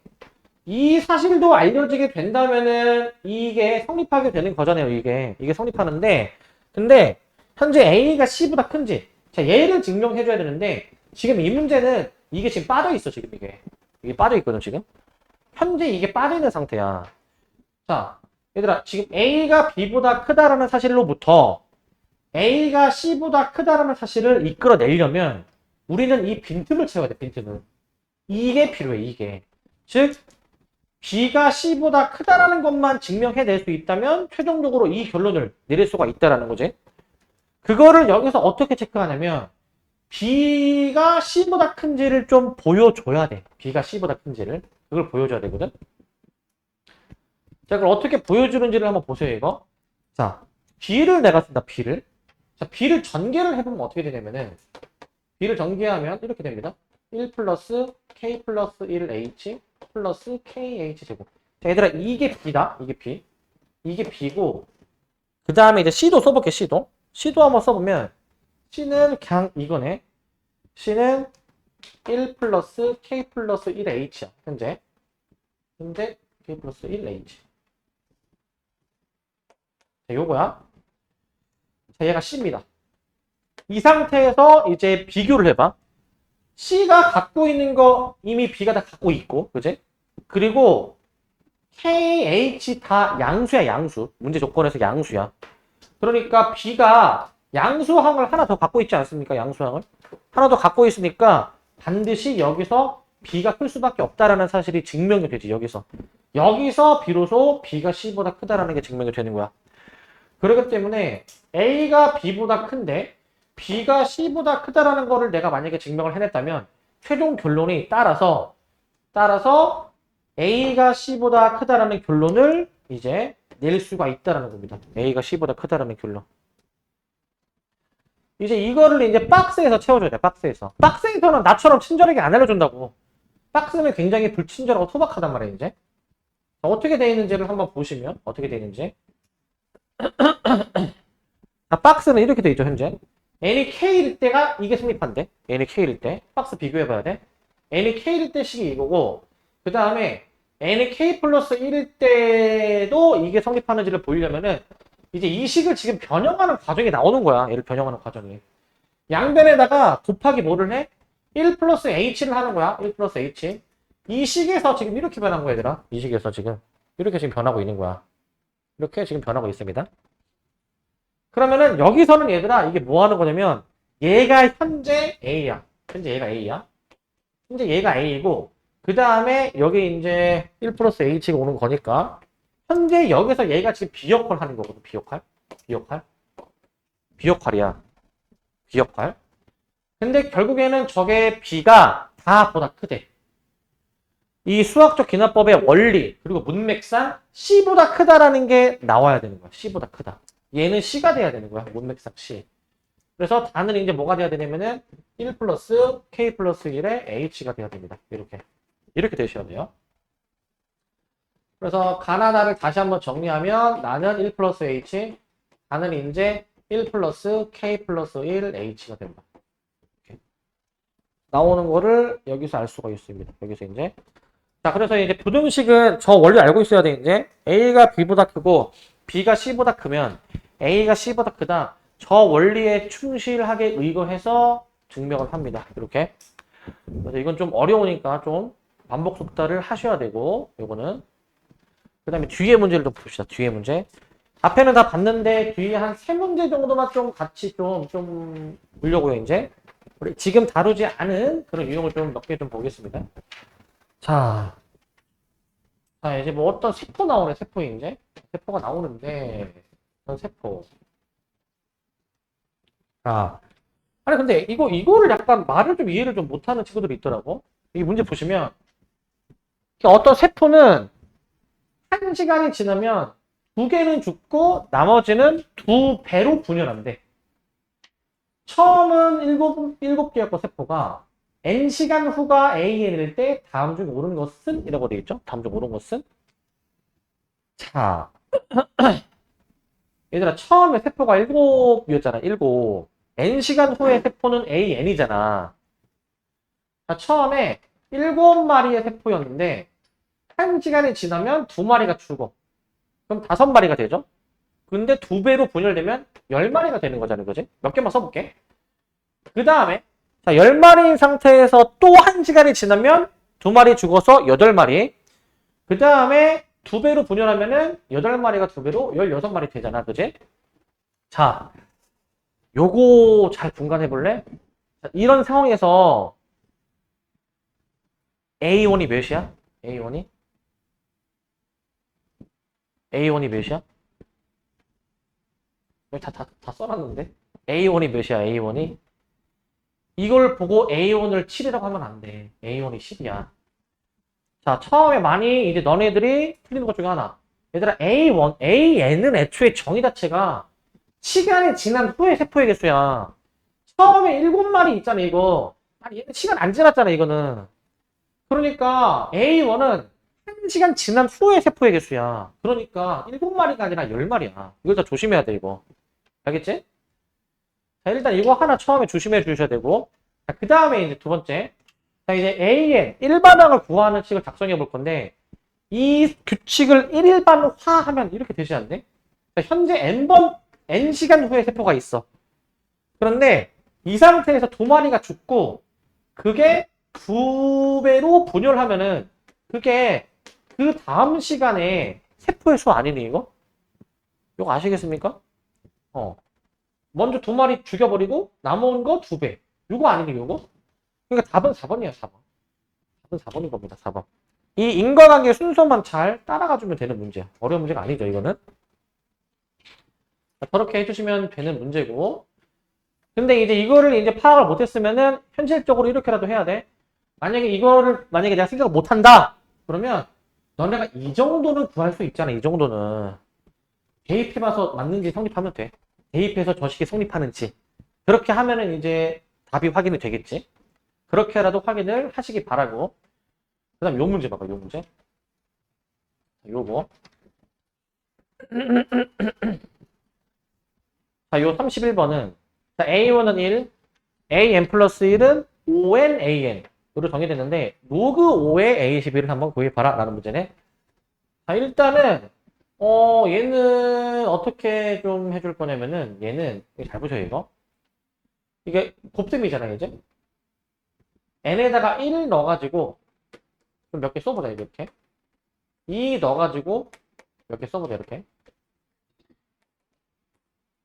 이 사실도 알려지게 된다면은 이게 성립하게 되는 거잖아요. 이게 성립하는데 근데 현재 A가 C보다 큰지 자 얘를 증명해줘야 되는데 지금 이 문제는 이게 지금 빠져있어. 지금 이게 빠져있거든. 지금 현재 이게 빠져있는 상태야. 자 얘들아 지금 A가 B보다 크다라는 사실로부터 A가 C보다 크다라는 사실을 이끌어내려면 우리는 이 빈틈을 채워야 돼. 빈틈을. 이게 필요해. 이게 즉 B가 C보다 크다라는 것만 증명해낼 수 있다면 최종적으로 이 결론을 내릴 수가 있다라는 거지. 그거를 여기서 어떻게 체크하냐면 B가 C보다 큰지를 좀 보여줘야 돼. B가 C보다 큰지를. 그걸 보여줘야 되거든. 자, 그걸 어떻게 보여주는지를 한번 보세요, 이거. 자, B를 내가 쓴다, B를. 자, B를 전개를 해보면 어떻게 되냐면은 B를 전개하면 이렇게 됩니다. 1 플러스 K 플러스 1H 플러스 KH 제곱. 자, 얘들아, 이게 B다. 이게 B. 이게 B고, 그 다음에 이제 C도 써볼게, C도. C도 한번 써보면, C는 그냥 이거네. C는 1 플러스 K 플러스 1H야, 현재. K 플러스 1H. 자, 요거야. 자, 얘가 C입니다. 이 상태에서 이제 비교를 해봐. C가 갖고 있는 거 이미 B가 다 갖고 있고, 그지? 그리고 KH 다 양수야, 양수. 문제 조건에서 양수야. 그러니까 B가 양수항을 하나 더 갖고 있지 않습니까? 양수항을. 하나 더 갖고 있으니까 반드시 여기서 B가 클 수밖에 없다라는 사실이 증명이 되지, 여기서. 여기서 비로소 B가 C보다 크다라는 게 증명이 되는 거야. 그렇기 때문에 A가 B보다 큰데 B가 C보다 크다라는 거를 내가 만약에 증명을 해냈다면 최종 결론이 따라서 A가 C보다 크다라는 결론을 이제 낼 수가 있다라는 겁니다. A가 C보다 크다라는 결론. 이제 이거를 이제 박스에서 채워줘야 돼. 박스에서. 박스에서는 나처럼 친절하게 안 알려준다고. 박스는 굉장히 불친절하고 소박하단 말이에요. 이제 어떻게 돼 있는지를 한번 보시면 어떻게 돼 있는지. 자, 박스는 이렇게 돼 있죠, 현재. n이 k일 때가 이게 성립한대. n이 k일 때. 박스 비교해봐야 돼. n이 k일 때 식이 이거고, 그 다음에 n이 k 플러스 1일 때도 이게 성립하는지를 보이려면은 이제 이 식을 지금 변형하는 과정이 나오는 거야. 얘를 변형하는 과정이. 양변에다가 곱하기 뭐를 해? 1 플러스 h를 하는 거야. 1 플러스 h. 이 식에서 지금 이렇게 변한 거야, 얘들아. 이 식에서 지금. 이렇게 지금 변하고 있는 거야. 이렇게 지금 변하고 있습니다. 그러면은 여기서는 얘들아 이게 뭐 하는 거냐면 얘가 현재 A야. 현재 얘가 A야. 현재 얘가 A이고 그 다음에 여기 이제 1 플러스 H가 오는 거니까 현재 여기서 얘가 지금 비역할 하는 거거든. 비역할. 비역할. 비역할이야. 비역할. 근데 결국에는 저게 B가 다보다 크대. 이 수학적 기납법의 원리 그리고 문맥상 C보다 크다라는 게 나와야 되는 거야. C보다 크다. 얘는 C가 돼야 되는 거야. 문맥상 C. 그래서 다는 이제 뭐가 돼야 되냐면은 1 플러스 K 플러스 1의 H가 돼야 됩니다. 이렇게. 이렇게 되셔야 돼요. 그래서 가나다를 다시 한번 정리하면 나는 1 플러스 H, 나는 이제 1 플러스 K 플러스 1 H가 된다. 이렇게. 나오는 거를 여기서 알 수가 있습니다. 여기서 이제. 자, 그래서 이제 부등식은 저 원리 알고 있어야 돼, 이제. A가 B보다 크고 B가 C보다 크면 A가 C보다 크다. 저 원리에 충실하게 의거해서 증명을 합니다. 이렇게. 그래서 이건 좀 어려우니까 좀 반복 속달을 하셔야 되고, 요거는. 그 다음에 뒤에 문제를 좀 봅시다. 뒤에 문제. 앞에는 다 봤는데 뒤에 한 3문제 정도만 좀 같이 좀 보려고요, 이제. 우리 지금 다루지 않은 그런 유형을 좀 몇 개 좀 보겠습니다. 자, 이제 뭐 어떤 세포 나오네, 세포 이제. 세포가 나오는데, 어떤 세포. 자, 아니, 근데 이거를 약간 말을 좀 이해를 좀 못하는 친구들이 있더라고. 이 문제 보시면, 어떤 세포는 1시간이 지나면 2개는 죽고, 나머지는 2배로 분열한대. 처음은 7개였고, 세포가. n시간 후가 AN일 때 다음 중에 옳은 것은? 이라고 되어 있죠? 다음 중 옳은 것은? 자, 얘들아, 처음에 세포가 7이었잖아, 7. n시간 후의 세포는 AN이잖아. 자, 처음에 7마리의 세포였는데, 1시간이 지나면 2마리가 죽어. 그럼 5마리가 되죠? 근데 2배로 분열되면 10마리가 되는 거잖아, 그지? 몇 개만 써볼게. 그 다음에, 자, 10마리인 상태에서 또 1시간이 지나면 2마리 죽어서 8마리. 그 다음에 2배로 분열하면은 8마리가 2배로 16마리 되잖아, 그지? 자, 요거 잘 분간해 볼래? 이런 상황에서 A1이 몇이야? A1이? A1이 몇이야? 여기 다 써놨는데? A1이 몇이야, A1이? 이걸 보고 A1을 7이라고 하면 안 돼. A1이 10이야. 자, 처음에 많이 이제 너네들이 틀리는 것 중에 하나. 얘들아, A1, AN은 애초에 정의 자체가 시간이 지난 후의 세포의 개수야. 처음에 7마리 있잖아, 이거. 아니, 얘는 시간 안 지났잖아, 이거는. 그러니까 A1은 1시간 지난 후의 세포의 개수야. 그러니까 7마리가 아니라 10마리야. 이걸 다 조심해야 돼, 이거. 알겠지? 자, 일단 이거 하나 처음에 조심해 주셔야 되고. 자, 그 다음에 이제 두 번째. 자, 이제 AN, 일반항을 구하는 식을 작성해 볼 건데, 이 규칙을 1일반화 하면 이렇게 되지 않네? 자, 현재 N시간 후에 세포가 있어. 그런데 이 상태에서 2마리가 죽고, 그게 2배로 분열하면은, 그게 그 다음 시간에 세포의 수 아니니, 이거? 이거 아시겠습니까? 먼저 2마리 죽여버리고, 남은 거 2배. 이거 아니니, 이거? 그러니까 답은 4번이야, 4번. 답은 4번인 겁니다, 4번. 이 인과관계 순서만 잘 따라가주면 되는 문제야. 어려운 문제가 아니죠, 이거는. 저렇게 해주시면 되는 문제고. 근데 이제 이거를 이제 파악을 못했으면은 현실적으로 이렇게라도 해야 돼. 만약에 내가 생각을 못한다. 그러면 너네가 이 정도는 구할 수 있잖아, 이 정도는. 대입해봐서 맞는지 성립하면 돼. 대입해서 저 식이 성립하는지. 그렇게 하면은 이제 답이 확인이 되겠지. 그렇게라도 확인을 하시기 바라고. 그 다음 요 문제 봐봐, 요 문제. 요거. 자, 요 31번은 자, A1은 1, AN 플러스 1은 5N AN으로 정의됐는데 로그 5의 A12를 한번 구해봐라 라는 문제네. 자, 일단은 얘는 어떻게 좀 해줄 거냐면은 얘는 잘 보셔요 이거. 이게 곱셈이잖아요 이제. n에다가 1 넣어가지고 좀 몇 개 써보자 이렇게. 2 넣어가지고 몇 개 써보자 이렇게.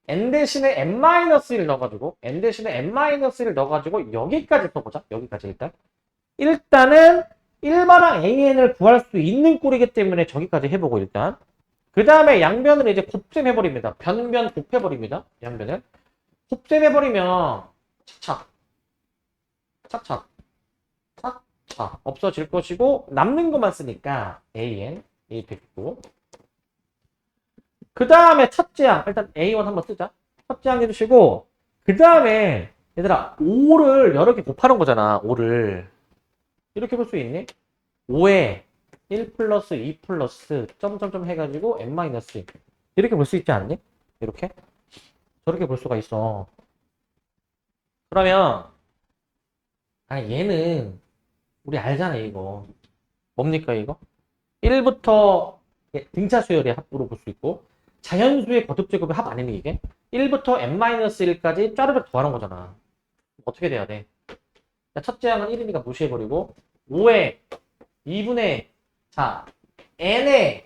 n 대신에 n-1 넣어가지고 n 대신에 n-1을 넣어가지고 여기까지 써보자. 여기까지 일단은 1반항 an을 구할 수 있는 꼴이기 때문에 저기까지 해보고 일단 그 다음에 양변을 이제 곱셈해버립니다. 변변 곱해버립니다. 양변을 곱셈해버리면 착착 착착 착착 없어질 것이고 남는 것만 쓰니까 an 이렇게 있고 그 다음에 첫째 항 일단 A1 한번 쓰자. 첫째 항 해주시고 그 다음에 얘들아 5를 여러 개 곱하는 거잖아. 5를 이렇게 볼 수 있니? 5에 1 플러스 2 플러스 점점점 해가지고 n-1 이렇게 볼 수 있지 않니? 이렇게 저렇게 볼 수가 있어. 그러면 아니 얘는 우리 알잖아 이거 뭡니까 이거? 1부터 등차 수열의 합으로 볼 수 있고 자연수의 거듭제곱의 합 아니니 이게? 1부터 n-1까지 짜르륵 더하는 거잖아. 어떻게 돼야 돼? 첫째 항은 1이니까 무시해버리고 5에 2분의 자 n에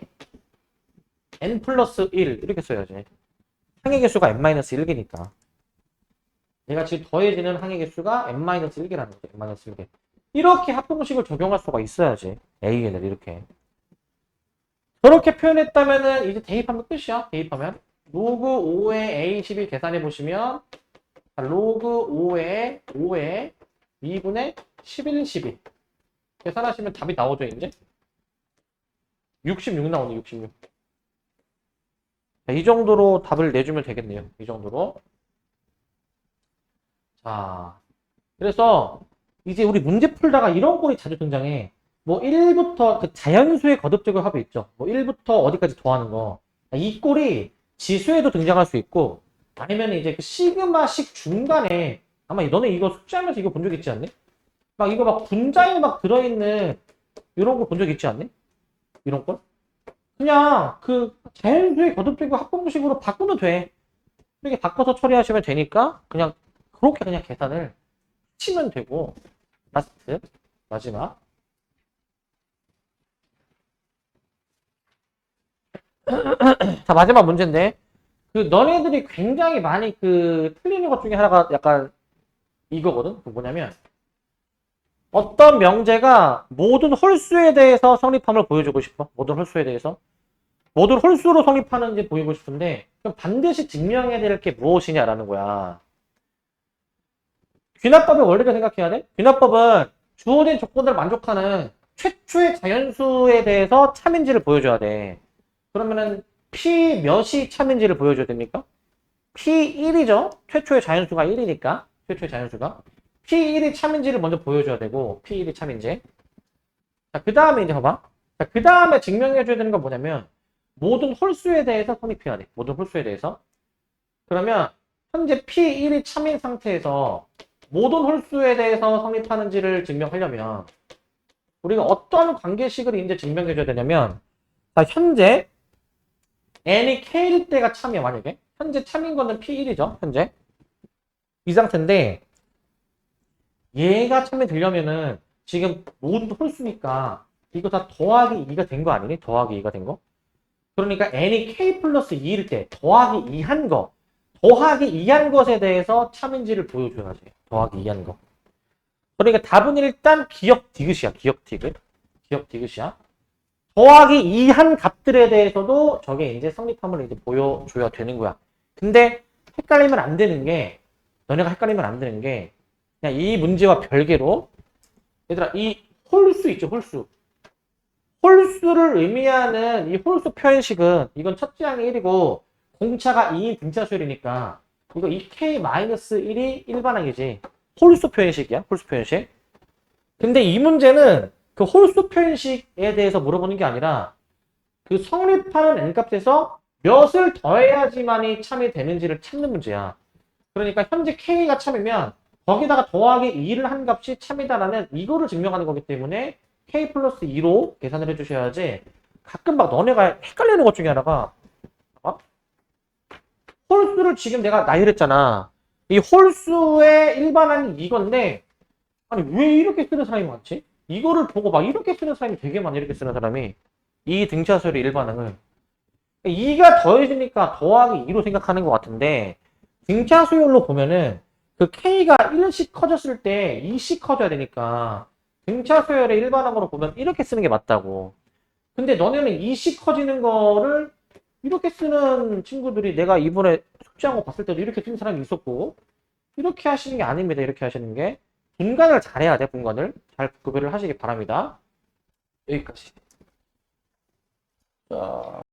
n 플러스 1 이렇게 써야지. 항의 개수가 n-1개니까 얘가 지금 더해지는 항의 개수가 n-1개라는 거지. n-1개 이렇게 합공식을 적용할 수가 있어야지. AN을 이렇게 저렇게 표현했다면은 이제 대입하면 끝이야. 대입하면 로그 5의 A12 계산해 보시면 로그 5의 2분의 11, 12 계산하시면 답이 나오죠 이제. 66 나오네 66. 자, 이 정도로 답을 내주면 되겠네요. 이 정도로. 자, 그래서 이제 우리 문제 풀다가 이런 꼴이 자주 등장해. 뭐 1부터 그 자연수의 거듭제곱 합이 있죠. 뭐 1부터 어디까지 더하는 거. 이 꼴이 지수에도 등장할 수 있고 아니면 이제 그 시그마식 중간에 아마 너네 이거 숙제하면서 이거 본 적 있지 않니? 막 이거 막 분자에 막 들어있는 이런 거 본 적 있지 않니? 이런 걸? 그냥 그 자연수의 거듭제곱 합공식으로 바꾸면 돼. 이렇게 바꿔서 처리하시면 되니까 그냥 그렇게 그냥 계산을 치면 되고 라스트 마지막 자 마지막 문제인데 그 너네들이 굉장히 많이 그 틀리는 것 중에 하나가 약간 이거거든. 그 뭐냐면 어떤 명제가 모든 홀수에 대해서 성립함을 보여주고 싶어. 모든 홀수에 대해서 모든 홀수로 성립하는지 보이고 싶은데 그럼 반드시 증명해야 될 게 무엇이냐라는 거야. 귀납법의 원리를 생각해야 돼. 귀납법은 주어진 조건을 만족하는 최초의 자연수에 대해서 참인지를 보여줘야 돼. 그러면은 P 몇이 참인지를 보여줘야 됩니까? P1이죠. 최초의 자연수가 1이니까. 최초의 자연수가. P1이 참인지를 먼저 보여줘야 되고 P1이 참인지. 자, 그 다음에 이제 봐봐. 자, 그 다음에 증명해줘야 되는 건 뭐냐면 모든 홀수에 대해서 성립해야 돼. 모든 홀수에 대해서. 그러면 현재 P1이 참인 상태에서 모든 홀수에 대해서 성립하는지를 증명하려면 우리가 어떤 관계식을 이제 증명해줘야 되냐면 자, 현재 n이 k일 때가 참이야. 만약에 현재 참인 거는 P1이죠. 현재 이 상태인데 얘가 참이 되려면은 지금 모두 홀수니까 이거 다 더하기 2가 된 거 아니니? 더하기 2가 된 거. 그러니까 n이 k 플러스 2일 때 더하기 2 한 거 더하기 2 한 것에 대해서 참인지를 보여줘야지. 더하기 2 한 거. 그러니까 답은 일단 기억 디귿이야. 기억 디귿. 기억 디귿이야. 더하기 2 한 값들에 대해서도 저게 이제 성립함을 이제 보여줘야 되는 거야. 근데 헷갈리면 안 되는 게 너네가 헷갈리면 안 되는 게 그냥 이 문제와 별개로 얘들아 이 홀수 있죠. 홀수. 홀수를 의미하는 이 홀수 표현식은 이건 첫째 항이 1이고 공차가 2인 등차 수열이니까 이거 2k-1이 일반항이지. 홀수 표현식이야. 홀수 표현식. 근데 이 문제는 그 홀수 표현식에 대해서 물어보는 게 아니라 그 성립하는 n값에서 몇을 더해야지만이 참이 되는지를 찾는 문제야. 그러니까 현재 K가 참이면 거기다가 더하기 2를 한 값이 참이다라는 이거를 증명하는 거기 때문에 K 플러스 2로 계산을 해주셔야지. 가끔 막 너네가 헷갈리는 것 중에 하나가 어? 홀수를 지금 내가 나열했잖아. 이 홀수의 일반항이 이건데 아니 왜 이렇게 쓰는 사람이 많지? 이거를 보고 막 이렇게 쓰는 사람이 되게 많아. 이렇게 쓰는 사람이 이 등차수열의 일반항을 2가 더해지니까 더하기 2로 생각하는 것 같은데 등차수열로 보면은 그 K가 1씩 커졌을 때 2씩 커져야 되니까 등차수열의 일반항으로 보면 이렇게 쓰는 게 맞다고. 근데 너네는 2씩 커지는 거를 이렇게 쓰는 친구들이 내가 이번에 숙제한 거 봤을 때도 이렇게 쓰는 사람이 있었고 이렇게 하시는 게 아닙니다. 이렇게 하시는 게 분간을 잘해야 돼. 분간을 잘 구별을 하시기 바랍니다. 여기까지. 자.